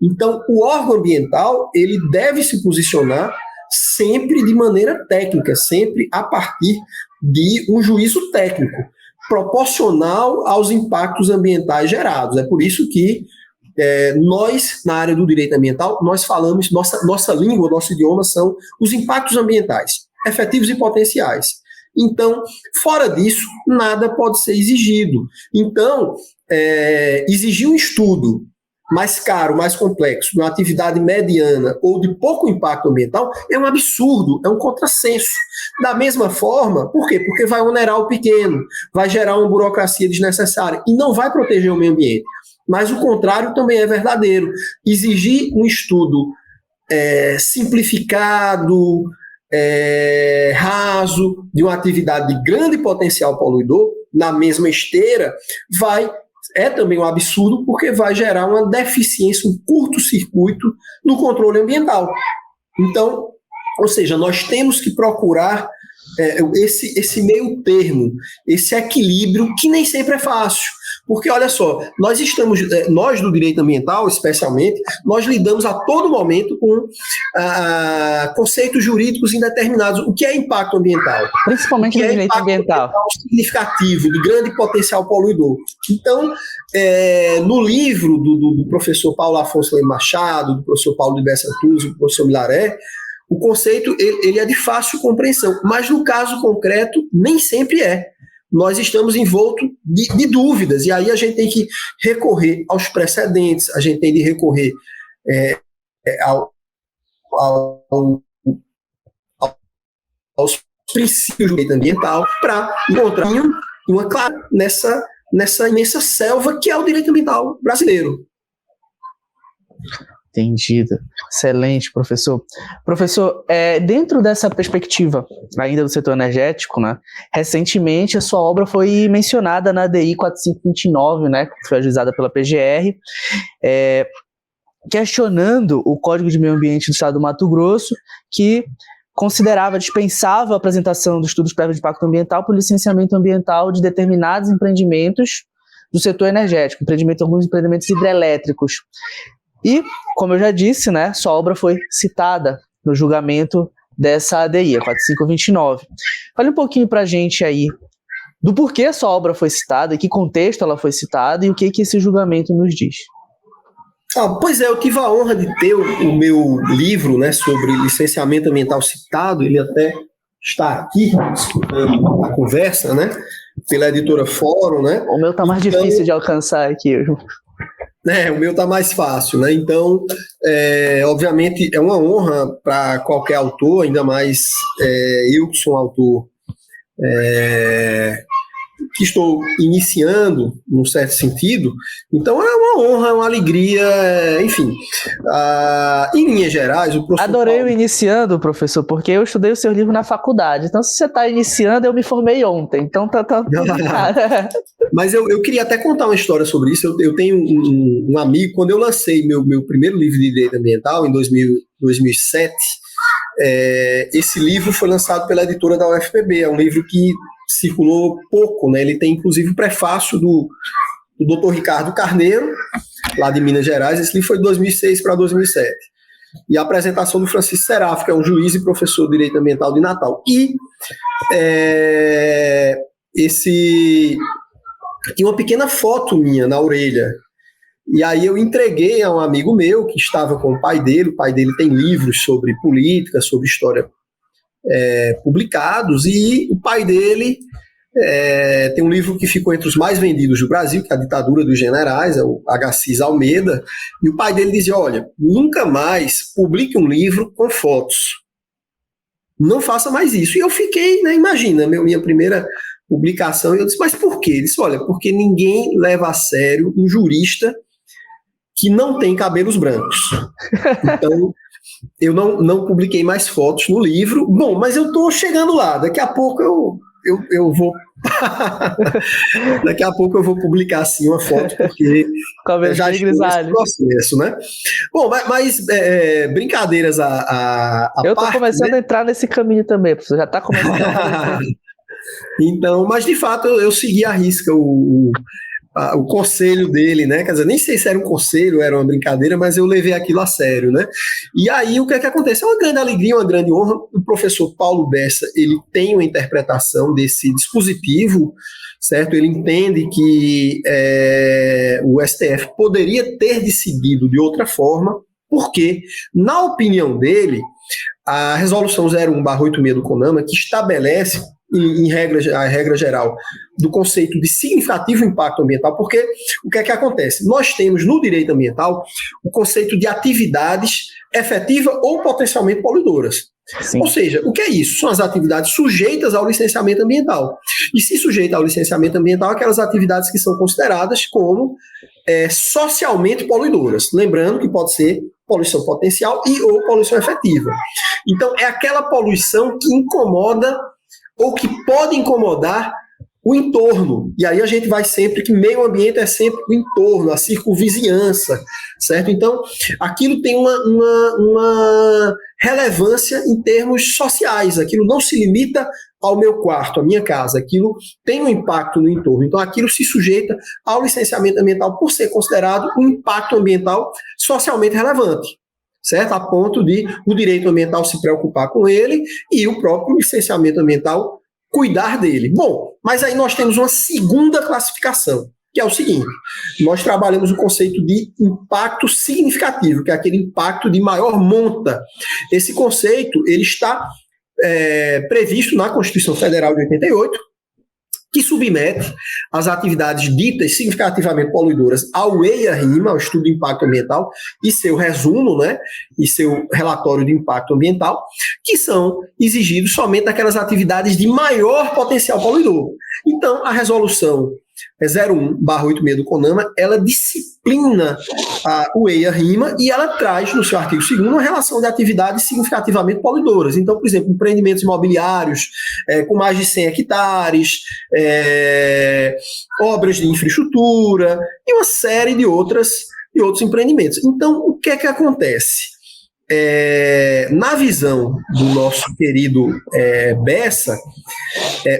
Então, o órgão ambiental, ele deve se posicionar sempre de maneira técnica, sempre a partir de um juízo técnico, proporcional aos impactos ambientais gerados. É por isso que nós, na área do direito ambiental, nós falamos, nossa língua, nosso idioma são os impactos ambientais, efetivos e potenciais. Então, fora disso, nada pode ser exigido. Então, exigir um estudo mais caro, mais complexo, de uma atividade mediana ou de pouco impacto ambiental, é um absurdo, é um contrassenso. Da mesma forma, por quê? Porque vai onerar o pequeno, vai gerar uma burocracia desnecessária e não vai proteger o meio ambiente. Mas o contrário também é verdadeiro. Exigir um estudo simplificado, raso, de uma atividade de grande potencial poluidor, na mesma esteira, é também um absurdo, porque vai gerar uma deficiência, um curto-circuito no controle ambiental. Então, ou seja, nós temos que procurar esse meio termo, esse equilíbrio, que nem sempre é fácil. Porque, olha só, nós do direito ambiental, especialmente, nós lidamos a todo momento com conceitos jurídicos indeterminados. O que é impacto ambiental? Principalmente no direito ambiental. Significativo, de grande potencial poluidor. Então, no livro do professor Paulo Afonso Leme Machado, do professor Paulo de Bessa Santos, do professor Milaré, o conceito ele é de fácil compreensão, mas no caso concreto nem sempre é. Nós estamos envoltos de dúvidas, e aí a gente tem que recorrer aos precedentes, a gente tem de recorrer aos princípios do direito ambiental para encontrar uma clareza nessa imensa selva que é o direito ambiental brasileiro. Entendido. Excelente, professor. Professor, dentro dessa perspectiva ainda do setor energético, né, recentemente a sua obra foi mencionada na ADI 4529, né, que foi ajuizada pela PGR, questionando o Código de Meio Ambiente do Estado do Mato Grosso, que dispensava a apresentação dos estudos prévios de impacto ambiental por licenciamento ambiental de determinados empreendimentos do setor energético, alguns empreendimentos hidrelétricos. E, como eu já disse, né, sua obra foi citada no julgamento dessa ADI, a 4529. Fale um pouquinho para a gente aí do porquê a sua obra foi citada, em que contexto ela foi citada e o que esse julgamento nos diz. Pois é, eu tive a honra de ter o meu livro, né, sobre licenciamento ambiental citado, ele até está aqui, escutando a conversa, né, pela editora Fórum, né. O meu está mais difícil de alcançar aqui. O meu está mais fácil, né? Então, obviamente, é uma honra para qualquer autor, ainda mais eu que sou um autor que estou iniciando, num certo sentido. Então, é uma honra, é uma alegria, enfim. Em linhas gerais, o professor Adorei Paulo... o iniciando, professor, porque eu estudei o seu livro na faculdade. Então, se você está iniciando, eu me formei ontem. Então, tá. Mas eu queria até contar uma história sobre isso. Eu tenho um amigo, quando eu lancei meu primeiro livro de direito ambiental, em 2007, esse livro foi lançado pela editora da UFPB. É um livro que circulou pouco, né? Ele tem, inclusive, o prefácio do Dr. Ricardo Carneiro, lá de Minas Gerais. Esse livro foi de 2006 para 2007. E a apresentação do Francisco Serafo, que é um juiz e professor de direito ambiental de Natal. E tinha uma pequena foto minha na orelha. E aí eu entreguei a um amigo meu que estava com o pai dele. O pai dele tem livros sobre política, sobre história publicados, e o pai dele tem um livro que ficou entre os mais vendidos do Brasil, que é A Ditadura dos Generais, é o Agassiz Almeida, e o pai dele dizia: olha, nunca mais publique um livro com fotos. Não faça mais isso. E eu fiquei, né, imagina, minha primeira publicação, e eu disse: mas por quê? Ele disse: olha, porque ninguém leva a sério um jurista que não tem cabelos brancos. Então, eu não publiquei mais fotos no livro. Bom, mas eu estou chegando lá. Daqui a pouco eu vou... Daqui a pouco eu vou publicar, sim, uma foto, porque já estou nesse processo, né? Bom, mas brincadeiras à parte... Eu estou começando, né, a entrar nesse caminho também, você já está começando a... Então, mas de fato eu segui à risca o conselho dele, né? Quer dizer, nem sei se era um conselho, era uma brincadeira, mas eu levei aquilo a sério, né? E aí o que é que acontece? É uma grande alegria, uma grande honra. O professor Paulo Bessa, ele tem uma interpretação desse dispositivo, certo? Ele entende que o STF poderia ter decidido de outra forma, porque, na opinião dele, a resolução 01/86 do CONAMA, que estabelece a regra geral do conceito de significativo impacto ambiental, porque o que é que acontece? Nós temos no direito ambiental o conceito de atividades efetiva ou potencialmente poluidoras. Sim. Ou seja, o que é isso? São as atividades sujeitas ao licenciamento ambiental. E se sujeita ao licenciamento ambiental, aquelas atividades que são consideradas como socialmente poluidoras. Lembrando que pode ser poluição potencial e ou poluição efetiva. Então, é aquela poluição que incomoda ou que pode incomodar o entorno. E aí a gente vai sempre que meio ambiente é sempre o entorno, a circunvizinhança, certo? Então, aquilo tem uma relevância em termos sociais. Aquilo não se limita ao meu quarto, à minha casa. Aquilo tem um impacto no entorno. Então, aquilo se sujeita ao licenciamento ambiental por ser considerado um impacto ambiental socialmente relevante, certo? A ponto de o direito ambiental se preocupar com ele e o próprio licenciamento ambiental cuidar dele. Bom, mas aí nós temos uma segunda classificação, que é o seguinte: nós trabalhamos o conceito de impacto significativo, que é aquele impacto de maior monta. Esse conceito ele está previsto na Constituição Federal de 88, que submete as atividades ditas significativamente poluidoras ao EIA-RIMA, ao Estudo de Impacto Ambiental, e seu resumo, né, e seu relatório de impacto ambiental, que são exigidos somente aquelas atividades de maior potencial poluidor. Então, a resolução 01/86 do CONAMA, ela disciplina o EIA-RIMA e ela traz, no seu artigo 2º, uma relação de atividades significativamente poluidoras. Então, por exemplo, empreendimentos imobiliários com mais de 100 hectares, obras de infraestrutura e uma série de outros empreendimentos. Então, o que é que acontece? Na visão do nosso querido Bessa,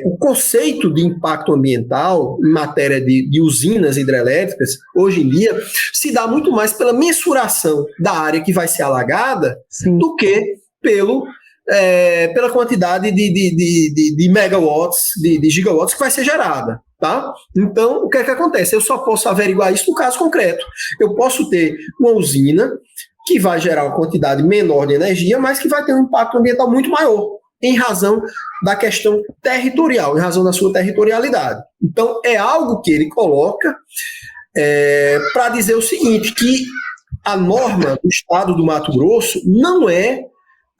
o conceito de impacto ambiental em matéria de usinas hidrelétricas, hoje em dia, se dá muito mais pela mensuração da área que vai ser alagada, sim, do que pela quantidade de megawatts, de gigawatts que vai ser gerada. Tá? Então, o que é que acontece? Eu só posso averiguar isso no caso concreto. Eu posso ter uma usina que vai gerar uma quantidade menor de energia, mas que vai ter um impacto ambiental muito maior, em razão da questão territorial, em razão da sua territorialidade. Então, é algo que ele coloca para dizer o seguinte, que a norma do estado do Mato Grosso não é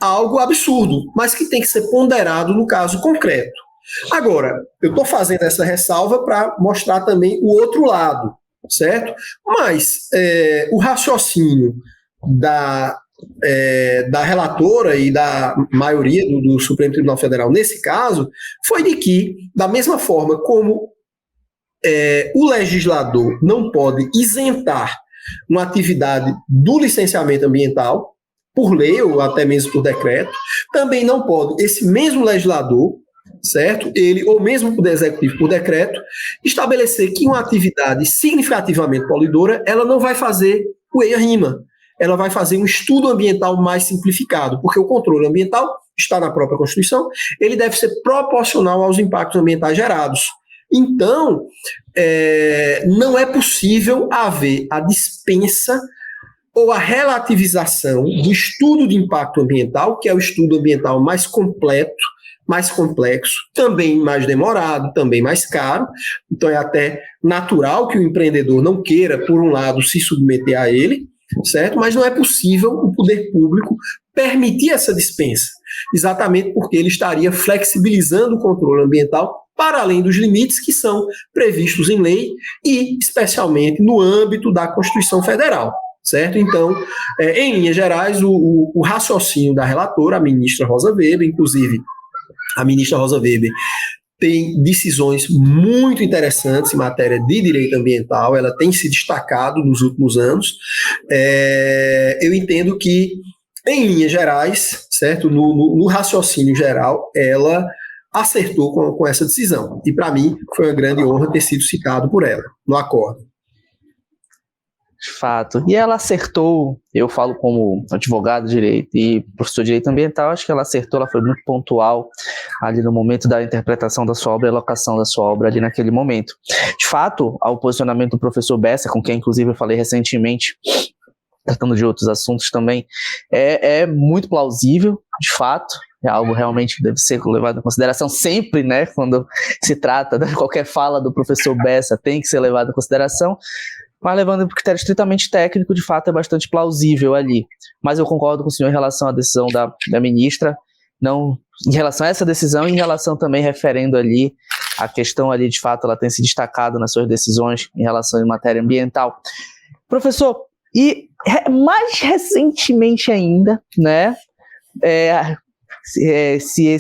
algo absurdo, mas que tem que ser ponderado no caso concreto. Agora, eu estou fazendo essa ressalva para mostrar também o outro lado, certo? Mas o raciocínio da relatora e da maioria do Supremo Tribunal Federal, nesse caso, foi de que, da mesma forma como o legislador não pode isentar uma atividade do licenciamento ambiental, por lei ou até mesmo por decreto, também não pode esse mesmo legislador, certo? Ele, ou mesmo o Poder Executivo por decreto, estabelecer que uma atividade significativamente poluidora, ela não vai fazer o EIA-RIMA, ela vai fazer um estudo ambiental mais simplificado, porque o controle ambiental está na própria Constituição, ele deve ser proporcional aos impactos ambientais gerados. Então, não é possível haver a dispensa ou a relativização do estudo de impacto ambiental, que é o estudo ambiental mais completo, mais complexo, também mais demorado, também mais caro. Então é até natural que o empreendedor não queira, por um lado, se submeter a ele, certo? Mas não é possível o poder público permitir essa dispensa, exatamente porque ele estaria flexibilizando o controle ambiental para além dos limites que são previstos em lei e, especialmente, no âmbito da Constituição Federal, certo? Então, em linhas gerais, o raciocínio da relatora, a ministra Rosa Weber, inclusive, a ministra Rosa Weber tem decisões muito interessantes em matéria de direito ambiental, ela tem se destacado nos últimos anos. Eu entendo que, em linhas gerais, certo? No raciocínio geral, ela acertou com essa decisão. E, para mim, foi uma grande honra ter sido citado por ela no acordo. De fato. E ela acertou, eu falo como advogado de direito e professor de direito ambiental, acho que ela acertou, ela foi muito pontual ali no momento da interpretação da sua obra e alocação da sua obra ali naquele momento. De fato, ao posicionamento do professor Bessa, com quem inclusive eu falei recentemente, tratando de outros assuntos também, é muito plausível, de fato, é algo realmente que deve ser levado em consideração sempre, né, quando se trata de qualquer fala do professor Bessa, tem que ser levado em consideração, mas levando para o critério estritamente técnico, de fato é bastante plausível ali. Mas eu concordo com o senhor em relação à decisão da ministra, não, em relação a essa decisão e em relação também referendo ali a questão ali, de fato, ela tem se destacado nas suas decisões em relação à matéria ambiental. Professor, e mais recentemente ainda, né, se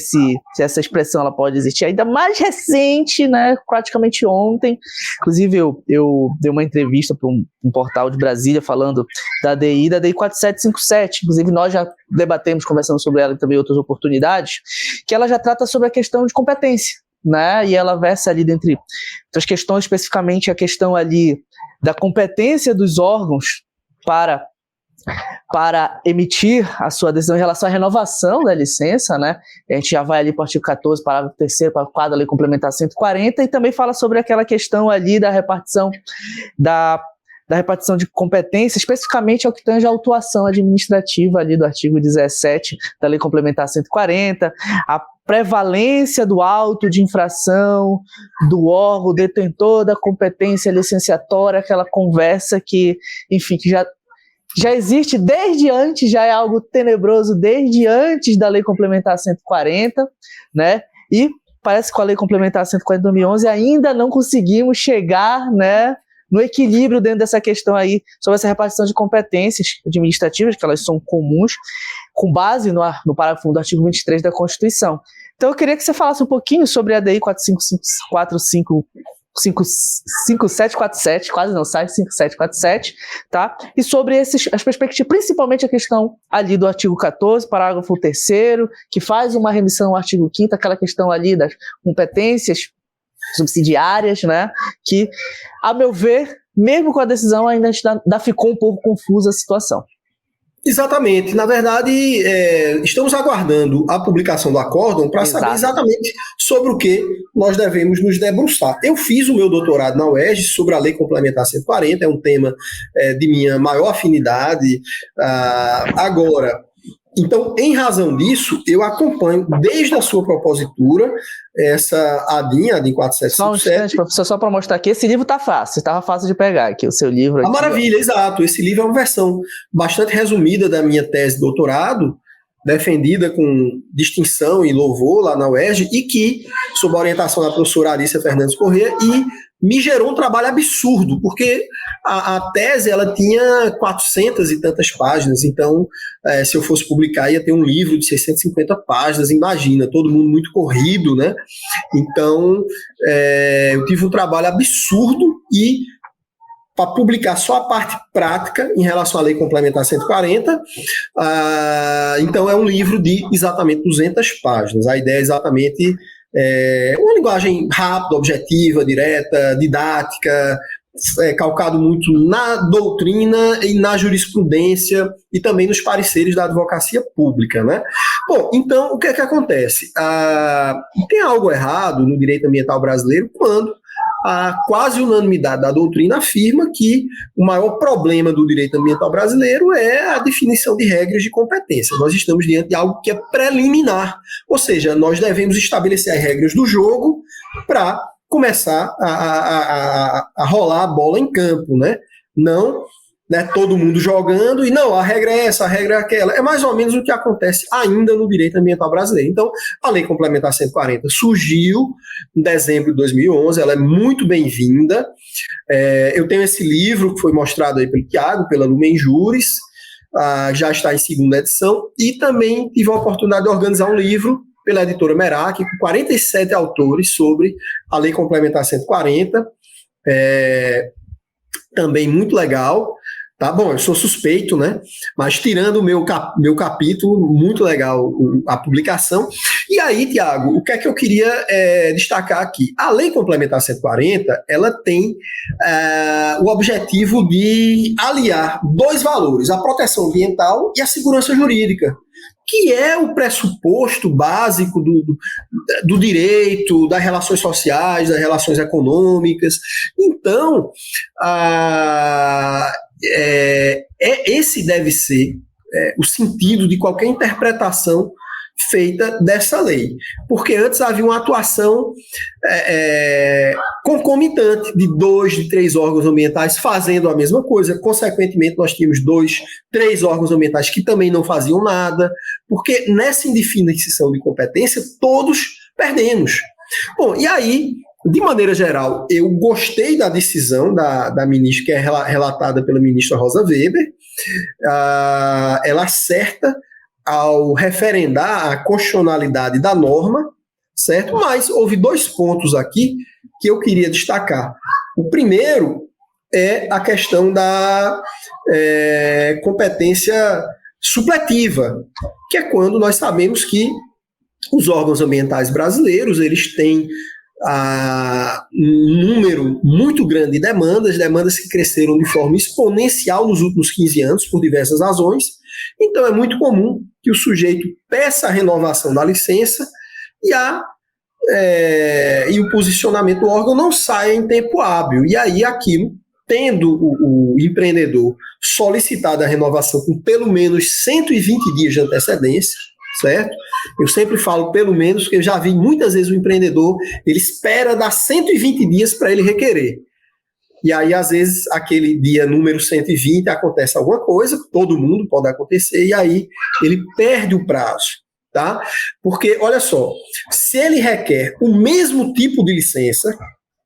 essa expressão ela pode existir, ainda mais recente, né, praticamente ontem, inclusive eu dei uma entrevista para um portal de Brasília falando da DI 4757, inclusive nós já debatemos, conversando sobre ela e também outras oportunidades, que ela já trata sobre a questão de competência, né, e ela versa ali dentre outras questões, especificamente a questão ali da competência dos órgãos para para emitir a sua decisão em relação à renovação da licença, né? A gente já vai ali para o artigo 14, parágrafo 3º, parágrafo 4 da Lei Complementar 140, e também fala sobre aquela questão ali da repartição de competência, especificamente ao que tange a autuação administrativa ali do artigo 17 da Lei Complementar 140, a prevalência do auto de infração do órgão detentor da competência licenciatória, aquela conversa que, enfim, que já existe desde antes, já é algo tenebroso desde antes da Lei Complementar 140, né? E parece que com a Lei Complementar 140 de 2011 ainda não conseguimos chegar, né, no equilíbrio dentro dessa questão aí, sobre essa repartição de competências administrativas, que elas são comuns, com base no parágrafo 1 do artigo 23 da Constituição. Então eu queria que você falasse um pouquinho sobre a ADI 5747, quase não sai, 5747, tá? E sobre as perspectivas, principalmente a questão ali do artigo 14, parágrafo 3º, que faz uma remissão ao artigo 5º, aquela questão ali das competências subsidiárias, né? Que, a meu ver, mesmo com a decisão, ainda ficou um pouco confusa a situação. Exatamente. Na verdade, estamos aguardando a publicação do acórdão para saber exatamente sobre o que nós devemos nos debruçar. Eu fiz o meu doutorado na UERJ sobre a Lei Complementar 140, é um tema de minha maior afinidade. Agora, então, em razão disso, eu acompanho desde a sua propositura essa ADIM 4757. Só um instante, professor, só para mostrar aqui, esse livro está fácil, estava fácil de pegar aqui, o seu livro. Aqui, maravilha, exato. Esse livro é uma versão bastante resumida da minha tese de doutorado, defendida com distinção e louvor lá na UERJ, e que, sob a orientação da professora Arícia Fernandes Corrêa, e me gerou um trabalho absurdo, porque a tese ela tinha 400 e tantas páginas, então se eu fosse publicar ia ter um livro de 650 páginas, imagina, todo mundo muito corrido, né? Então eu tive um trabalho absurdo e para publicar só a parte prática em relação à Lei Complementar 140, então é um livro de exatamente 200 páginas, a ideia é exatamente uma linguagem rápida, objetiva, direta, didática, calcado muito na doutrina e na jurisprudência e também nos pareceres da advocacia pública, né? Bom, então o que é que acontece? Tem algo errado no direito ambiental brasileiro quando a quase unanimidade da doutrina afirma que o maior problema do direito ambiental brasileiro é a definição de regras de competência. Nós estamos diante de algo que é preliminar, ou seja, nós devemos estabelecer as regras do jogo para começar a rolar a bola em campo, né? Não, né, todo mundo jogando e não, a regra é essa, a regra é aquela. É mais ou menos o que acontece ainda no direito ambiental brasileiro. Então, a Lei Complementar 140 surgiu em dezembro de 2011, ela é muito bem-vinda. Eu tenho esse livro que foi mostrado aí pelo Tiago, pela Lumen Juris, já está em segunda edição, e também tive a oportunidade de organizar um livro pela editora Merak, com 47 autores sobre a Lei Complementar 140, também muito legal. Tá bom, eu sou suspeito, né? Mas tirando o meu capítulo, muito legal a publicação. E aí, Tiago, o que é que eu queria destacar aqui? A Lei Complementar 140, ela tem o objetivo de aliar dois valores, a proteção ambiental e a segurança jurídica, que é o pressuposto básico do direito, das relações sociais, das relações econômicas. Então, esse deve ser o sentido de qualquer interpretação feita dessa lei, porque antes havia uma atuação concomitante de 2, de 3 órgãos ambientais fazendo a mesma coisa. Consequentemente, nós tínhamos 2, 3 órgãos ambientais que também não faziam nada, porque nessa indefinição de competência todos perdemos. Bom, e aí, de maneira geral, eu gostei da decisão da ministra, que é relatada pela ministra Rosa Weber. Ela acerta ao referendar a constitucionalidade da norma, certo? Mas houve 2 pontos aqui que eu queria destacar. O primeiro é a questão da competência supletiva, que é quando nós sabemos que os órgãos ambientais brasileiros, eles têm um número muito grande de demandas que cresceram de forma exponencial nos últimos 15 anos, por diversas razões. Então é muito comum que o sujeito peça a renovação da licença e o posicionamento do órgão não saia em tempo hábil. E aí aquilo, tendo o empreendedor solicitado a renovação com pelo menos 120 dias de antecedência, certo? Eu sempre falo pelo menos, porque eu já vi muitas vezes o empreendedor, ele espera dar 120 dias para ele requerer. E aí, às vezes, aquele dia número 120 acontece alguma coisa, todo mundo pode acontecer, e aí ele perde o prazo, tá? Porque, olha só, se ele requer o mesmo tipo de licença,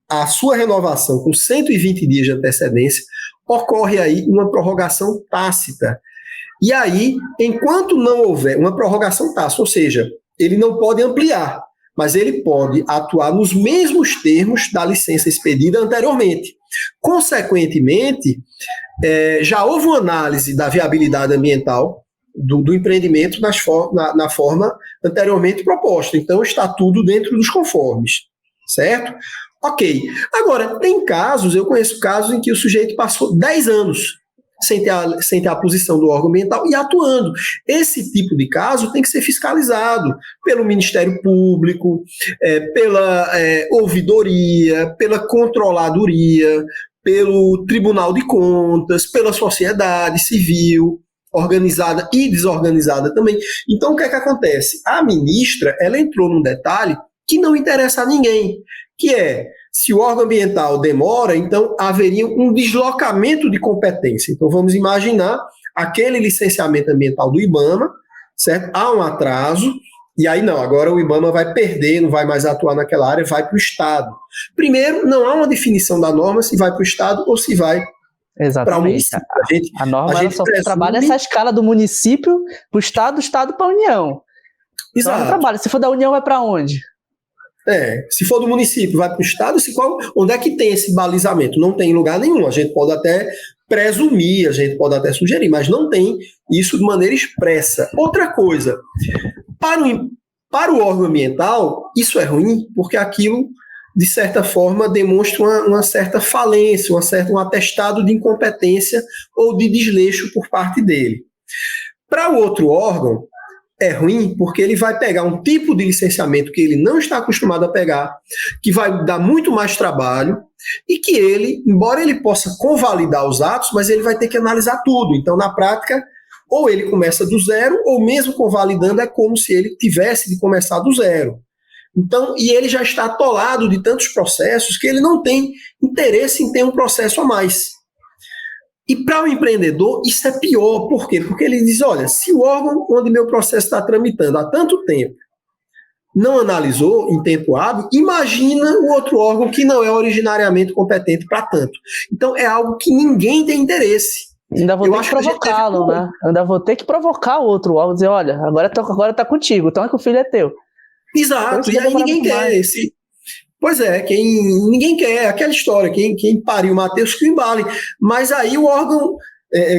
a sua renovação com 120 dias de antecedência, ocorre aí uma prorrogação tácita. E aí, enquanto não houver uma prorrogação tácita, ou seja, ele não pode ampliar, mas ele pode atuar nos mesmos termos da licença expedida anteriormente. Consequentemente, já houve uma análise da viabilidade ambiental do empreendimento na forma anteriormente proposta. Então, está tudo dentro dos conformes, certo? Ok. Agora, eu conheço casos em que o sujeito passou 10 anos sem ter a posição do órgão ambiental e atuando. Esse tipo de caso tem que ser fiscalizado pelo Ministério Público, pela ouvidoria, pela controladoria, pelo Tribunal de Contas, pela sociedade civil, organizada e desorganizada também. Então, o que é que acontece? A ministra, ela entrou num detalhe que não interessa a ninguém, que é, se o órgão ambiental demora, então haveria um deslocamento de competência. Então vamos imaginar aquele licenciamento ambiental do IBAMA, certo? Há um atraso, e aí não, agora o IBAMA vai perder, não vai mais atuar naquela área, vai para o Estado. Primeiro, não há uma definição da norma se vai para o Estado ou se vai para o município. A norma ela só trabalha essa escala do município para o Estado, do Estado para a União. Exato. Então, trabalha. Se for da União, vai para onde? Se for do município, vai para o Estado, onde é que tem esse balizamento? Não tem em lugar nenhum, a gente pode até presumir, a gente pode até sugerir, mas não tem isso de maneira expressa. Outra coisa, para o órgão ambiental, isso é ruim, porque aquilo, de certa forma, demonstra uma certa falência, um atestado de incompetência ou de desleixo por parte dele. Para o outro órgão, é ruim porque ele vai pegar um tipo de licenciamento que ele não está acostumado a pegar, que vai dar muito mais trabalho e que ele, embora ele possa convalidar os atos, mas ele vai ter que analisar tudo. Então, na prática, ou ele começa do zero, ou mesmo convalidando é como se ele tivesse de começar do zero. Então, e ele já está atolado de tantos processos que ele não tem interesse em ter um processo a mais. E para o empreendedor, isso é pior. Por quê? Porque ele diz, olha, se o órgão onde meu processo está tramitando há tanto tempo não analisou em tempo hábil, imagina o outro órgão que não é originariamente competente para tanto. Então, é algo que ninguém tem interesse. Ainda vou ter que provocá-lo, né? Ainda vou ter que provocar o outro órgão, dizer, olha, agora tá contigo, então é que o filho é teu. Exato, e aí ninguém quer esse... Pois é, ninguém quer aquela história, quem pariu o Mateus que o embale. Mas aí o órgão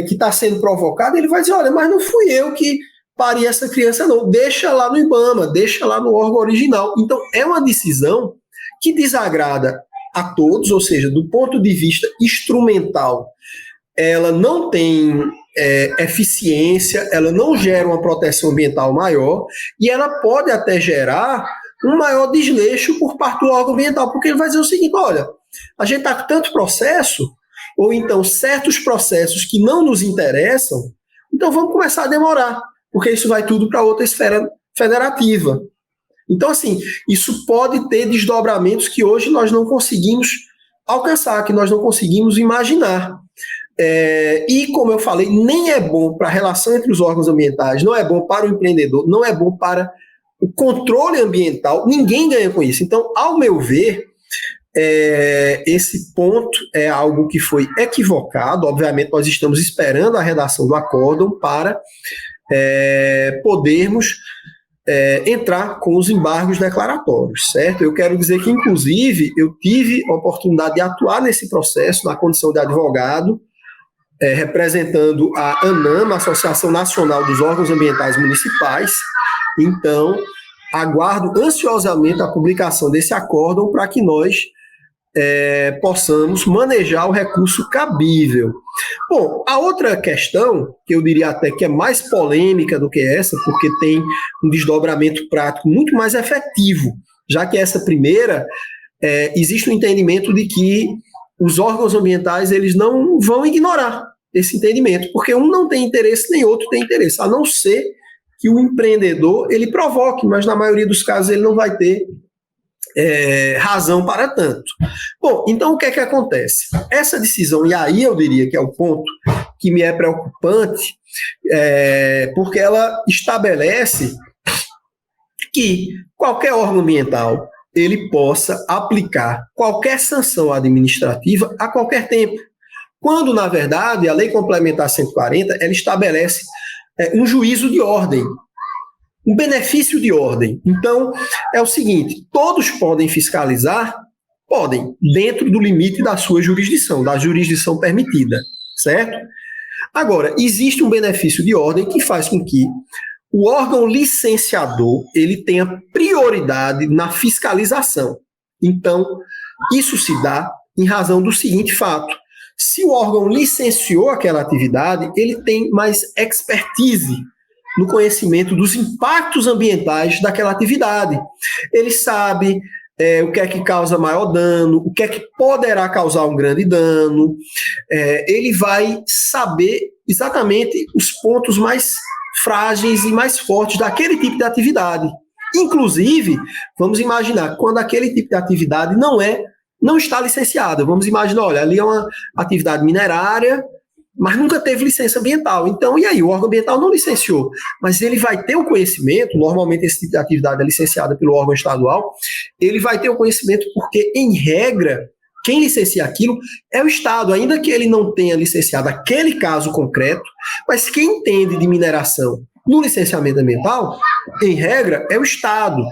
que está sendo provocado, ele vai dizer, olha, mas não fui eu que pari essa criança não, deixa lá no IBAMA, deixa lá no órgão original. Então é uma decisão que desagrada a todos, ou seja, do ponto de vista instrumental, ela não tem eficiência, ela não gera uma proteção ambiental maior e ela pode até gerar um maior desleixo por parte do órgão ambiental, porque ele vai dizer o seguinte, olha, a gente está com tanto processo, ou então certos processos que não nos interessam, então vamos começar a demorar, porque isso vai tudo para outra esfera federativa. Então, assim, isso pode ter desdobramentos que hoje nós não conseguimos alcançar, que nós não conseguimos imaginar. E, como eu falei, nem é bom para a relação entre os órgãos ambientais, não é bom para o empreendedor, não é bom para o controle ambiental, ninguém ganha com isso. Então, ao meu ver, esse ponto é algo que foi equivocado. Obviamente, nós estamos esperando a redação do acórdão para podermos entrar com os embargos declaratórios, certo? Eu quero dizer que, inclusive, eu tive a oportunidade de atuar nesse processo na condição de advogado, representando a ANAM, a Associação Nacional dos Órgãos Ambientais Municipais. Então, aguardo ansiosamente a publicação desse acórdão para que nós possamos manejar o recurso cabível. Bom, a outra questão, que eu diria até que é mais polêmica do que essa, porque tem um desdobramento prático muito mais efetivo, já que essa primeira, existe um entendimento de que os órgãos ambientais eles não vão ignorar esse entendimento, porque um não tem interesse, nem outro tem interesse, a não ser que o empreendedor ele provoque, mas na maioria dos casos ele não vai ter razão para tanto. Bom, então o que é que acontece? Essa decisão, e aí eu diria que é o ponto que me é preocupante, porque ela estabelece que qualquer órgão ambiental ele possa aplicar qualquer sanção administrativa a qualquer tempo, quando, na verdade, a Lei Complementar 140 ela estabelece um juízo de ordem, um benefício de ordem. Então, é o seguinte, todos podem fiscalizar? Podem, dentro do limite da sua jurisdição, da jurisdição permitida, certo? Agora, existe um benefício de ordem que faz com que o órgão licenciador ele tenha prioridade na fiscalização. Então, isso se dá em razão do seguinte fato. Se o órgão licenciou aquela atividade, ele tem mais expertise no conhecimento dos impactos ambientais daquela atividade. Ele sabe o que é que causa maior dano, o que é que poderá causar um grande dano, ele vai saber exatamente os pontos mais frágeis e mais fortes daquele tipo de atividade. Inclusive, vamos imaginar, quando aquele tipo de atividade não está licenciada, vamos imaginar, olha, ali é uma atividade minerária, mas nunca teve licença ambiental. Então, e aí? O órgão ambiental não licenciou, mas ele vai ter o conhecimento, normalmente esse tipo de atividade é licenciada pelo órgão estadual, ele vai ter o conhecimento porque, em regra, quem licencia aquilo é o Estado, ainda que ele não tenha licenciado aquele caso concreto, mas quem entende de mineração no licenciamento ambiental, em regra, é o Estado.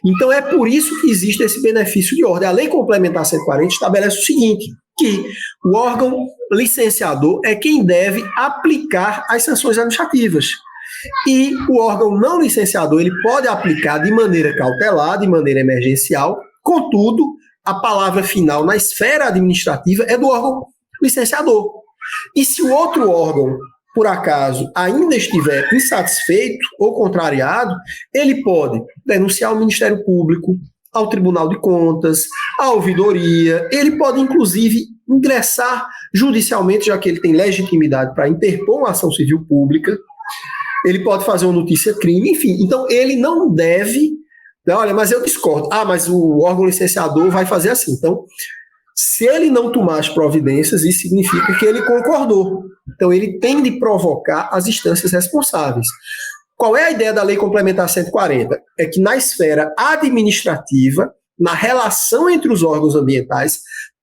Então, é por isso que existe esse benefício de ordem. A Lei Complementar 140 estabelece o seguinte, que o órgão licenciador é quem deve aplicar as sanções administrativas. E o órgão não licenciador ele pode aplicar de maneira cautelar, de maneira emergencial, contudo, a palavra final na esfera administrativa é do órgão licenciador. E se o outro órgão, por acaso, ainda estiver insatisfeito ou contrariado, ele pode denunciar ao Ministério Público, ao Tribunal de Contas, à ouvidoria, ele pode, inclusive, ingressar judicialmente, já que ele tem legitimidade para interpor uma ação civil pública, ele pode fazer uma notícia-crime, enfim. Então, ele não deve... Olha, mas eu discordo. Mas o órgão licenciador vai fazer assim. Então, se ele não tomar as providências, isso significa que ele concordou. Então, ele tem de provocar as instâncias responsáveis. Qual é a ideia da Lei Complementar 140? É que na esfera administrativa, na relação entre os órgãos ambientais,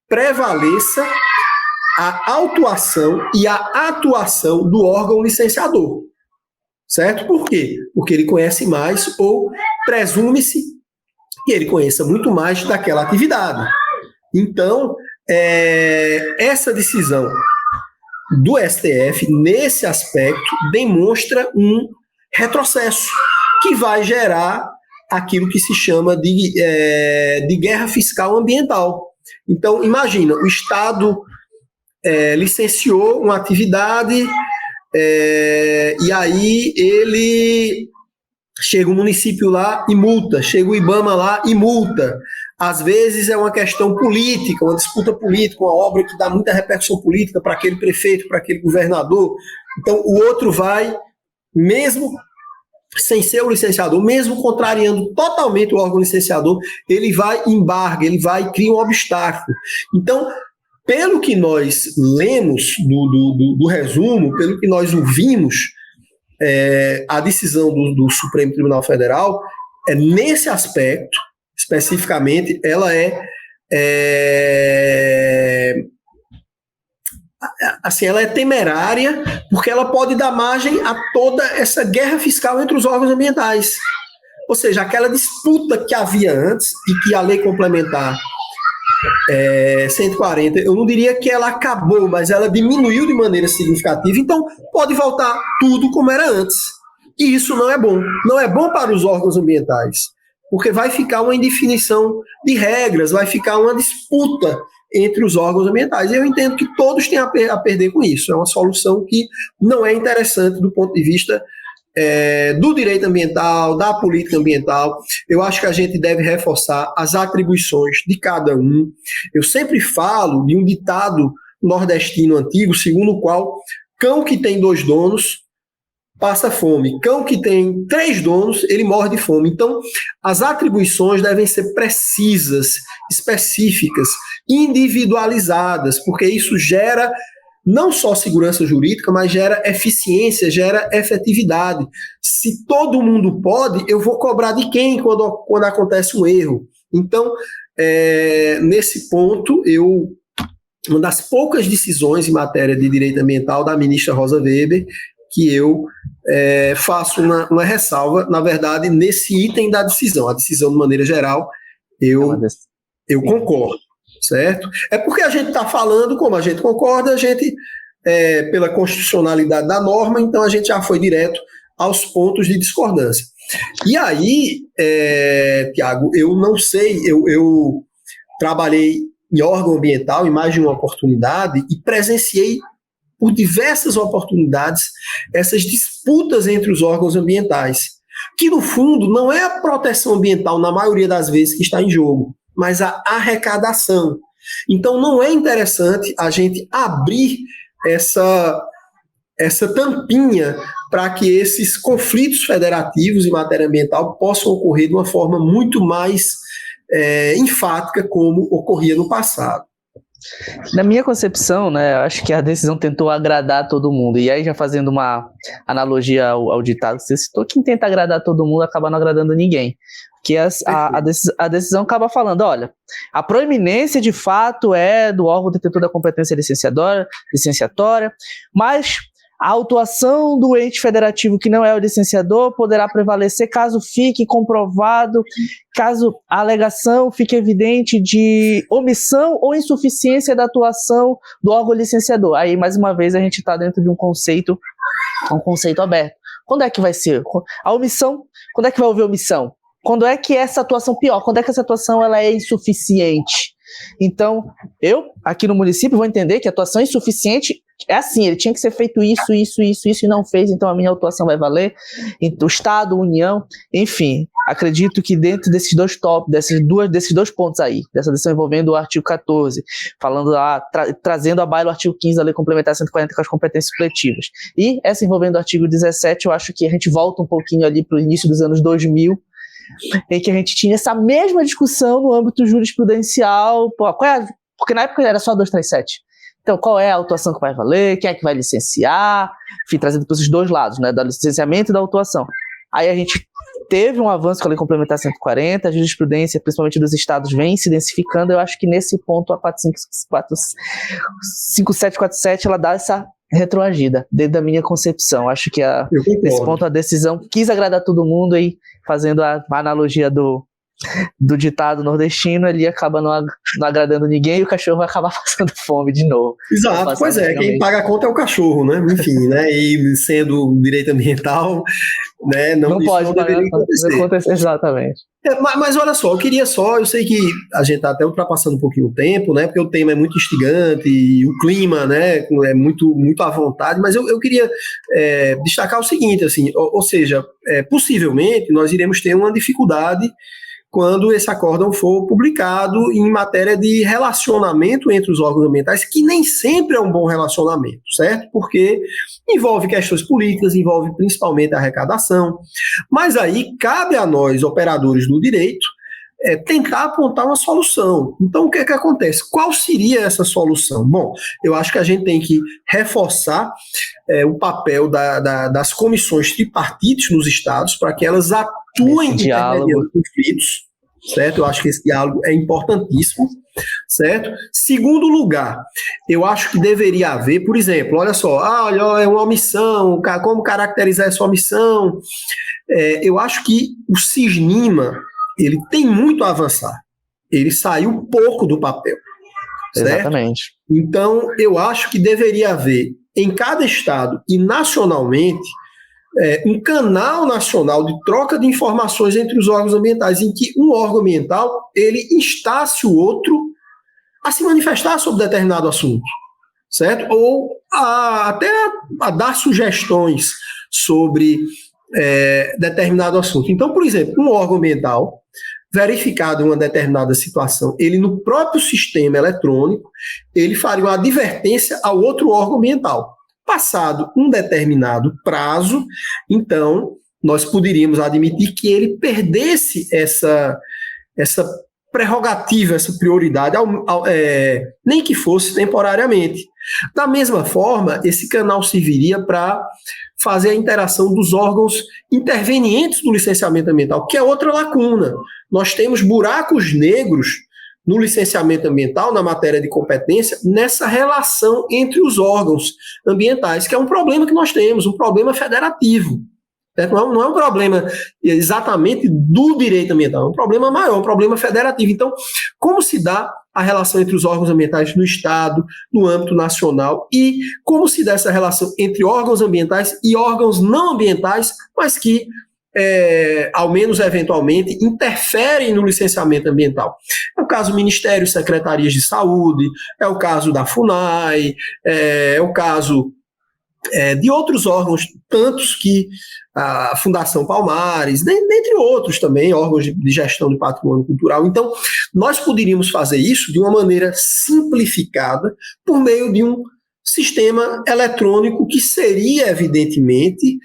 prevaleça a autuação e a atuação do órgão licenciador. Certo? Por quê? Porque ele conhece mais ou presume-se que ele conheça muito mais daquela atividade. Então, essa decisão do STF, nesse aspecto, demonstra um retrocesso que vai gerar aquilo que se chama de guerra fiscal ambiental. Então, imagina, o Estado licenciou uma atividade e aí ele chega o município lá e multa, chega o IBAMA lá e multa. Às vezes é uma questão política, uma disputa política, uma obra que dá muita repercussão política para aquele prefeito, para aquele governador. Então o outro vai, mesmo sem ser o licenciador, mesmo contrariando totalmente o órgão licenciador, ele vai embarga, ele vai criar um obstáculo. Então, pelo que nós lemos do resumo, pelo que nós ouvimos, a decisão do Supremo Tribunal Federal, nesse aspecto, especificamente, ela ela é temerária, porque ela pode dar margem a toda essa guerra fiscal entre os órgãos ambientais. Ou seja, aquela disputa que havia antes e que a lei complementar 140, eu não diria que ela acabou, mas ela diminuiu de maneira significativa, então pode voltar tudo como era antes. E isso não é bom. Não é bom para os órgãos ambientais. porque vai ficar uma indefinição de regras, vai ficar uma disputa entre os órgãos ambientais. E eu entendo que todos têm a perder com isso. É uma solução que não é interessante do ponto de vista do direito ambiental, da política ambiental. Eu acho que a gente deve reforçar as atribuições de cada um. Eu sempre falo de um ditado nordestino antigo, segundo o qual cão que tem 2 donos passa fome. Cão que tem 3 donos, ele morre de fome. Então, as atribuições devem ser precisas, específicas, individualizadas, porque isso gera não só segurança jurídica, mas gera eficiência, gera efetividade. Se todo mundo pode, eu vou cobrar de quem quando acontece um erro? Então, nesse ponto, uma das poucas decisões em matéria de direito ambiental da ministra Rosa Weber, que eu faço uma ressalva, na verdade, nesse item da decisão. A decisão, de maneira geral, eu concordo, certo? É porque a gente está falando, como a gente concorda, a gente, pela constitucionalidade da norma, então a gente já foi direto aos pontos de discordância. E aí, Tiago, eu não sei, eu trabalhei em órgão ambiental em mais de uma oportunidade e presenciei por diversas oportunidades essas disputas entre os órgãos ambientais, que no fundo não é a proteção ambiental na maioria das vezes que está em jogo, mas a arrecadação. Então não é interessante a gente abrir essa tampinha para que esses conflitos federativos em matéria ambiental possam ocorrer de uma forma muito mais enfática como ocorria no passado. Na minha concepção, né, acho que a decisão tentou agradar todo mundo. E aí, já fazendo uma analogia ao ditado que você citou, quem tenta agradar todo mundo acaba não agradando ninguém. Porque a decisão acaba falando, olha, a proeminência de fato é do órgão detentor da competência licenciatória, mas a autuação do ente federativo que não é o licenciador poderá prevalecer caso fique comprovado, caso a alegação fique evidente de omissão ou insuficiência da atuação do órgão licenciador. Aí, mais uma vez, a gente está dentro de um conceito aberto. Quando é que vai ser? A omissão, quando é que vai haver omissão? Quando é que essa atuação pior? Quando é que essa atuação ela é insuficiente? Então, eu, aqui no município, vou entender que a atuação insuficiente é assim, ele tinha que ser feito isso e não fez, então a minha atuação vai valer. O Estado, União, enfim, acredito que dentro desses dois tópicos, desses dois pontos aí, dessa decisão envolvendo o artigo 14, falando trazendo à baila o artigo 15 da Lei Complementar 140 com as competências coletivas, e essa envolvendo o artigo 17, eu acho que a gente volta um pouquinho ali para o início dos anos 2000, em que a gente tinha essa mesma discussão no âmbito jurisprudencial, porque na época era só 237. Então, qual é a autuação que vai valer, quem é que vai licenciar, enfim, trazendo para os dois lados, né, do licenciamento e da autuação. Aí a gente teve um avanço com a Lei Complementar 140, a jurisprudência, principalmente dos estados, vem se densificando. Eu acho que nesse ponto a 5747 ela dá essa retroagida, desde a minha concepção. Acho que nesse ponto a decisão quis agradar todo mundo e fazendo a analogia do ditado nordestino, ele acaba não agradando ninguém e o cachorro vai acabar passando fome de novo. Exato, pois é, quem paga a conta é o cachorro, né? Enfim, né? E sendo direito ambiental, né? Não pode deveria acontecer. Exatamente. Mas olha só, eu sei que a gente está até ultrapassando um pouquinho o tempo, né? Porque o tema é muito instigante e o clima, né? É muito, muito à vontade, mas eu queria destacar o seguinte, assim, ou seja, possivelmente nós iremos ter uma dificuldade quando esse acórdão for publicado em matéria de relacionamento entre os órgãos ambientais, que nem sempre é um bom relacionamento, certo? Porque envolve questões políticas, envolve principalmente a arrecadação, mas aí cabe a nós, operadores do direito, tentar apontar uma solução. Então, o que é que acontece? Qual seria essa solução? Bom, eu acho que a gente tem que reforçar o papel das comissões tripartites nos estados para que elas atuem intermediando conflitos, certo? Eu acho que esse diálogo é importantíssimo, certo? Segundo lugar, eu acho que deveria haver, por exemplo, olha só, olha, é uma omissão, como caracterizar essa omissão? Eu acho que o Cisnima, ele tem muito a avançar. Ele saiu pouco do papel. Certo? Exatamente. Então, eu acho que deveria haver, em cada estado e nacionalmente, um canal nacional de troca de informações entre os órgãos ambientais, em que um órgão ambiental ele instasse o outro a se manifestar sobre determinado assunto, certo? Ou até a dar sugestões sobre determinado assunto. Então, por exemplo, um órgão ambiental, verificado uma determinada situação, ele no próprio sistema eletrônico, ele faria uma advertência ao outro órgão ambiental. Passado um determinado prazo, então, nós poderíamos admitir que ele perdesse essa prerrogativa, essa prioridade, nem que fosse temporariamente. Da mesma forma, esse canal serviria para fazer a interação dos órgãos intervenientes do licenciamento ambiental, que é outra lacuna. Nós temos buracos negros no licenciamento ambiental, na matéria de competência, nessa relação entre os órgãos ambientais, que é um problema que nós temos, um problema federativo. Não é um problema exatamente do direito ambiental, é um problema maior, um problema federativo. Então, como se dá a relação entre os órgãos ambientais no Estado, no âmbito nacional, e como se dá essa relação entre órgãos ambientais e órgãos não ambientais, mas que, ao menos eventualmente, interferem no licenciamento ambiental. É o caso do Ministério e Secretarias de Saúde, é o caso da FUNAI, é o caso de outros órgãos, tantos que a Fundação Palmares, dentre outros também, órgãos de gestão do patrimônio cultural. Então, nós poderíamos fazer isso de uma maneira simplificada por meio de um sistema eletrônico que seria, evidentemente,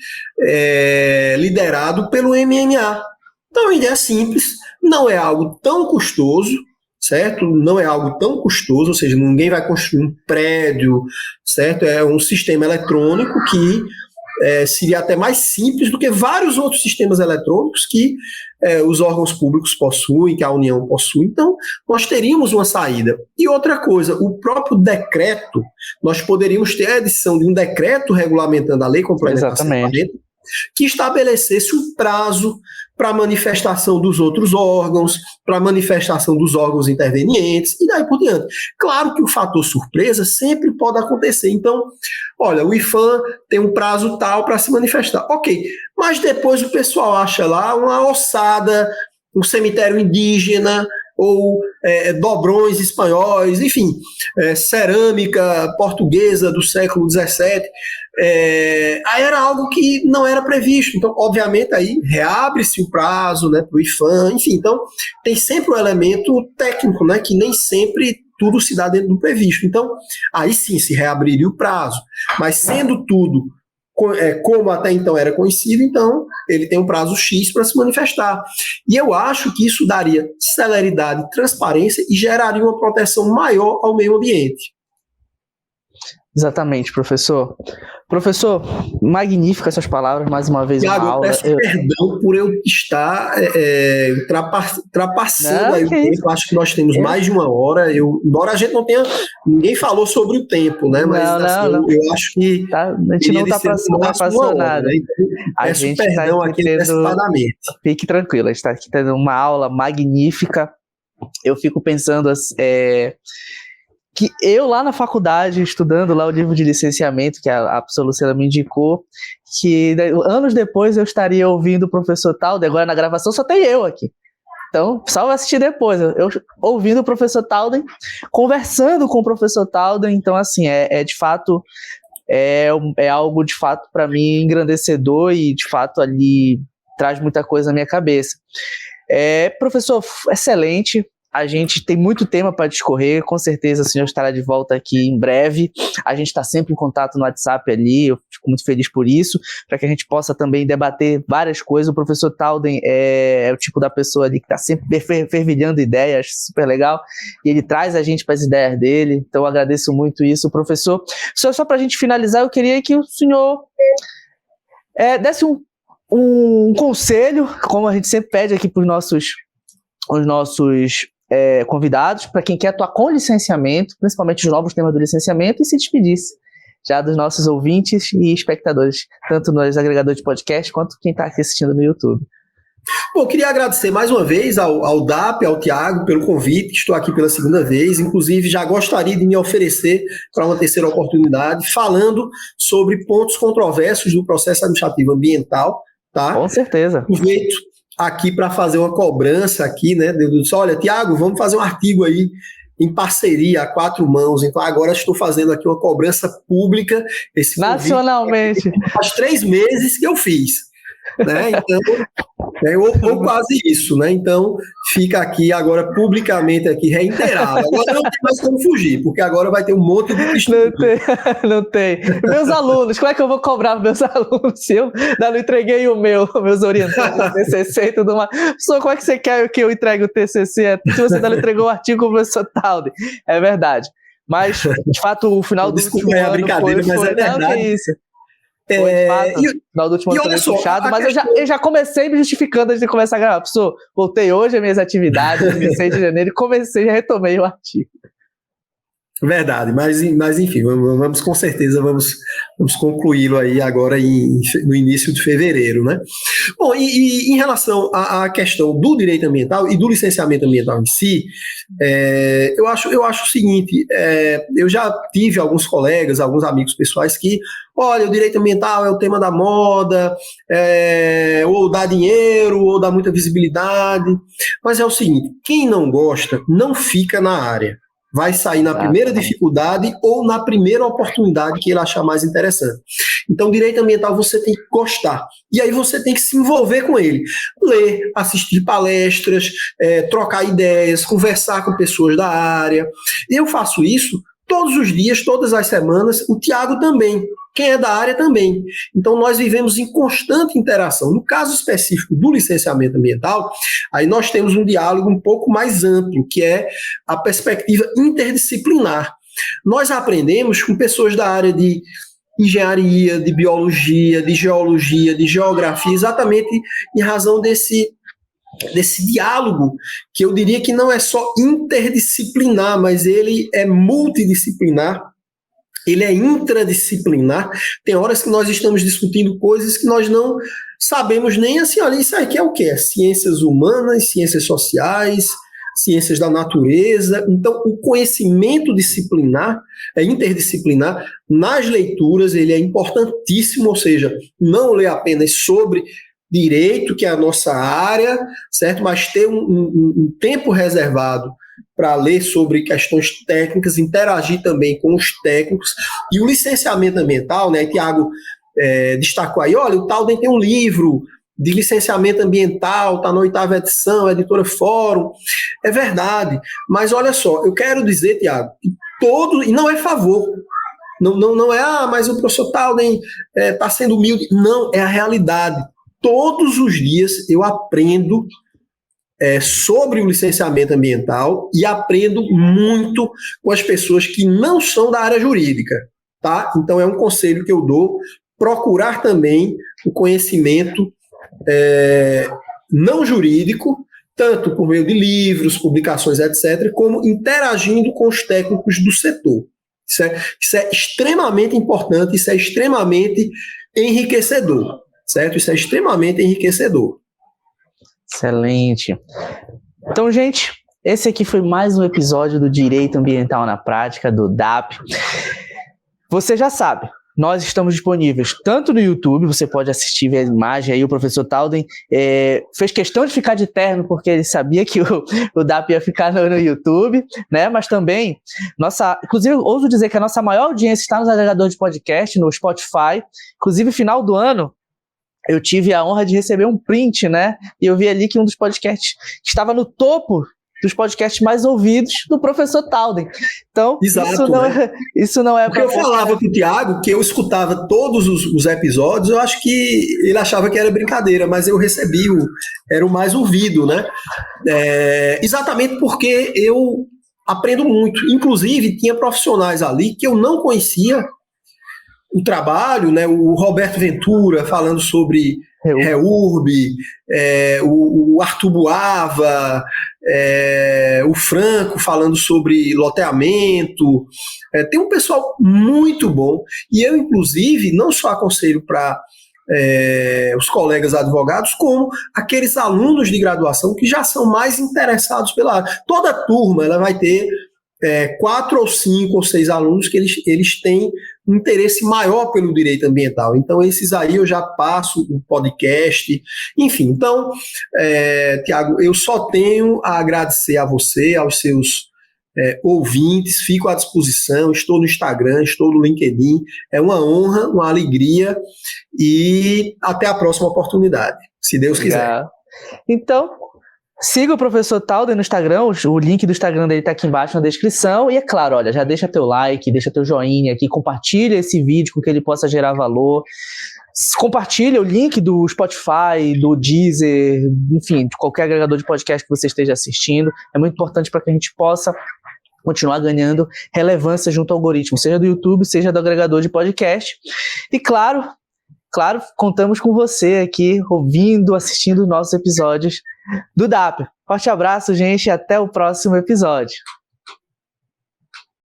liderado pelo MMA. Então, a ideia é simples, não é algo tão custoso, certo? Não é algo tão custoso, ou seja, ninguém vai construir um prédio, certo? É um sistema eletrônico que seria até mais simples do que vários outros sistemas eletrônicos que os órgãos públicos possuem, que a União possui. Então, nós teríamos uma saída. E outra coisa, o próprio decreto, nós poderíamos ter a edição de um decreto regulamentando a Lei Complementar 140, que estabelecesse um prazo para manifestação dos outros órgãos, para manifestação dos órgãos intervenientes, e daí por diante. Claro que o fator surpresa sempre pode acontecer. Então, olha, o IPHAN tem um prazo tal para se manifestar. Ok, mas depois o pessoal acha lá uma ossada, um cemitério indígena, ou dobrões espanhóis, enfim, cerâmica portuguesa do século XVII, aí era algo que não era previsto. Então, obviamente, aí reabre-se o prazo, né, para o IPHAN, enfim. Então, tem sempre um elemento técnico, né, que nem sempre tudo se dá dentro do previsto. Então, aí sim se reabriria o prazo. Mas sendo tudo como até então era conhecido, então ele tem um prazo X para se manifestar. E eu acho que isso daria celeridade, transparência e geraria uma proteção maior ao meio ambiente. Exatamente, professor. Professor, magníficas essas palavras, mais uma vez. Tiago, uma aula. Eu peço perdão por eu estar ultrapassando aí o tempo. Acho que nós temos mais de uma hora. Embora a gente não tenha... Ninguém falou sobre o tempo, né? Mas não. Eu acho que... A gente não está passando nada. Né? A gente perdão tá aqui antecipadamente. Fique tranquilo, a gente está aqui tendo uma aula magnífica. Eu fico pensando... que eu lá na faculdade, estudando lá o livro de licenciamento, que a professora Luciana me indicou, que anos depois eu estaria ouvindo o professor Talden, agora na gravação só tem eu aqui. Então, só vai assistir depois, eu ouvindo o professor Talden, conversando com o professor Talden, então assim, de fato, é algo de fato para mim engrandecedor e de fato ali traz muita coisa na minha cabeça. Professor, excelente. A gente tem muito tema para discorrer, com certeza o senhor estará de volta aqui em breve. A gente está sempre em contato no WhatsApp ali, eu fico muito feliz por isso, para que a gente possa também debater várias coisas. O professor Talden é o tipo da pessoa ali que está sempre fervilhando ideias, super legal, e ele traz a gente para as ideias dele, então eu agradeço muito isso. Professor, só para a gente finalizar, eu queria que o senhor desse um conselho, como a gente sempre pede aqui para os nossos convidados, para quem quer atuar com licenciamento, principalmente os novos temas do licenciamento, e se despedisse já dos nossos ouvintes e espectadores, tanto nos agregadores de podcast, quanto quem está aqui assistindo no YouTube. Bom, queria agradecer mais uma vez ao DAP, ao Tiago, pelo convite. Estou aqui pela segunda vez. Inclusive, já gostaria de me oferecer para uma terceira oportunidade, falando sobre pontos controversos do processo administrativo ambiental. Tá? Com certeza. Aproveito aqui para fazer uma cobrança aqui, né? Olha, Tiago, vamos fazer um artigo aí em parceria a 4 mãos. Então, agora estou fazendo aqui uma cobrança pública. Esse nacionalmente. Faz 3 meses que eu fiz. Né? Então, ou quase isso, né? Então fica aqui agora publicamente aqui reiterado. Agora não tem mais como fugir, porque agora vai ter um monte de não tem. Meus alunos, como é que eu vou cobrar meus alunos se eu não entreguei meus orientantes do TCC e tudo mais? Professor, como é que você quer que eu entregue o TCC se você não entregou o artigo com o professor Talden? É verdade. Mas, de fato, o final do último ano brincadeira, mas é verdade. Não, que é isso. Foi, de fato, no final do último ano foi puxado, mas eu já comecei me justificando antes de começar a gravar. Professor, voltei hoje às minhas atividades, 16 de janeiro, e comecei, já retomei o artigo. Verdade, mas enfim, vamos com certeza, vamos concluí-lo aí agora no início de fevereiro, né? Bom, e em relação à questão do direito ambiental e do licenciamento ambiental em si, eu acho o seguinte, eu já tive alguns colegas, alguns amigos pessoais que, olha, o direito ambiental é o tema da moda, ou dá dinheiro, ou dá muita visibilidade, mas é o seguinte, quem não gosta, não fica na área. Vai sair na primeira dificuldade ou na primeira oportunidade que ele achar mais interessante. Então, direito ambiental você tem que gostar. E aí você tem que se envolver com ele. Ler, assistir palestras, trocar ideias, conversar com pessoas da área. Eu faço isso todos os dias, todas as semanas. O Tiago também. Quem é da área também. Então, nós vivemos em constante interação. No caso específico do licenciamento ambiental, aí nós temos um diálogo um pouco mais amplo, que é a perspectiva interdisciplinar. Nós aprendemos com pessoas da área de engenharia, de biologia, de geologia, de geografia, exatamente em razão desse diálogo, que eu diria que não é só interdisciplinar, mas ele é multidisciplinar. Ele é intradisciplinar. Tem horas que nós estamos discutindo coisas que nós não sabemos nem assim, olha, isso aqui é o quê? Ciências humanas, ciências sociais, ciências da natureza. Então, o conhecimento disciplinar, interdisciplinar, nas leituras, ele é importantíssimo, ou seja, não ler apenas sobre direito, que é a nossa área, certo? Mas ter um tempo reservado para ler sobre questões técnicas, interagir também com os técnicos. E o licenciamento ambiental, né, Tiago destacou aí, olha, o Talden tem um livro de licenciamento ambiental, está na 8ª edição, editora Fórum. É verdade, mas olha só, eu quero dizer, Tiago, que e não é favor, não é, mas o professor Talden está sendo humilde. Não, é a realidade. Todos os dias eu aprendo sobre o licenciamento ambiental e aprendo muito com as pessoas que não são da área jurídica, tá? Então é um conselho que eu dou, procurar também o conhecimento não jurídico, tanto por meio de livros, publicações, etc., como interagindo com os técnicos do setor. Isso é extremamente importante, isso é extremamente enriquecedor, certo? Isso é extremamente enriquecedor. Excelente. Então, gente, esse aqui foi mais um episódio do Direito Ambiental na Prática, do DAP. Você já sabe, nós estamos disponíveis tanto no YouTube, você pode assistir, ver a imagem aí, o professor Talden fez questão de ficar de terno, porque ele sabia que o DAP ia ficar no YouTube, né? Mas também, inclusive, ouso dizer que a nossa maior audiência está nos agregadores de podcast, no Spotify. Inclusive, final do ano, eu tive a honra de receber um print, né? E eu vi ali que um dos podcasts estava no topo dos podcasts mais ouvidos do professor Talden. Então, exato, isso não é porque eu falava com o Tiago que eu escutava todos os episódios, eu acho que ele achava que era brincadeira, mas eu recebi era o mais ouvido, né? Exatamente porque eu aprendo muito. Inclusive, tinha profissionais ali que eu não conhecia o trabalho, né? O Roberto Ventura falando sobre REURB, o Arthur Buava, o Franco falando sobre loteamento. Tem um pessoal muito bom, e eu, inclusive, não só aconselho para os colegas advogados, como aqueles alunos de graduação que já são mais interessados pela área. Toda turma ela vai ter 4 ou 5 ou 6 alunos que eles têm um interesse maior pelo direito ambiental. Então, esses aí eu já passo o podcast, enfim. Então, Tiago, eu só tenho a agradecer a você, aos seus ouvintes, fico à disposição, estou no Instagram, estou no LinkedIn, é uma honra, uma alegria, e até a próxima oportunidade, se Deus quiser. Então, siga o professor Talden no Instagram, o link do Instagram dele está aqui embaixo na descrição, e é claro, olha, já deixa teu like, deixa teu joinha aqui, compartilha esse vídeo com que ele possa gerar valor, compartilha o link do Spotify, do Deezer, enfim, de qualquer agregador de podcast que você esteja assistindo, é muito importante para que a gente possa continuar ganhando relevância junto ao algoritmo, seja do YouTube, seja do agregador de podcast, e claro, contamos com você aqui, ouvindo, assistindo nossos episódios do DAP. Forte abraço, gente, e até o próximo episódio.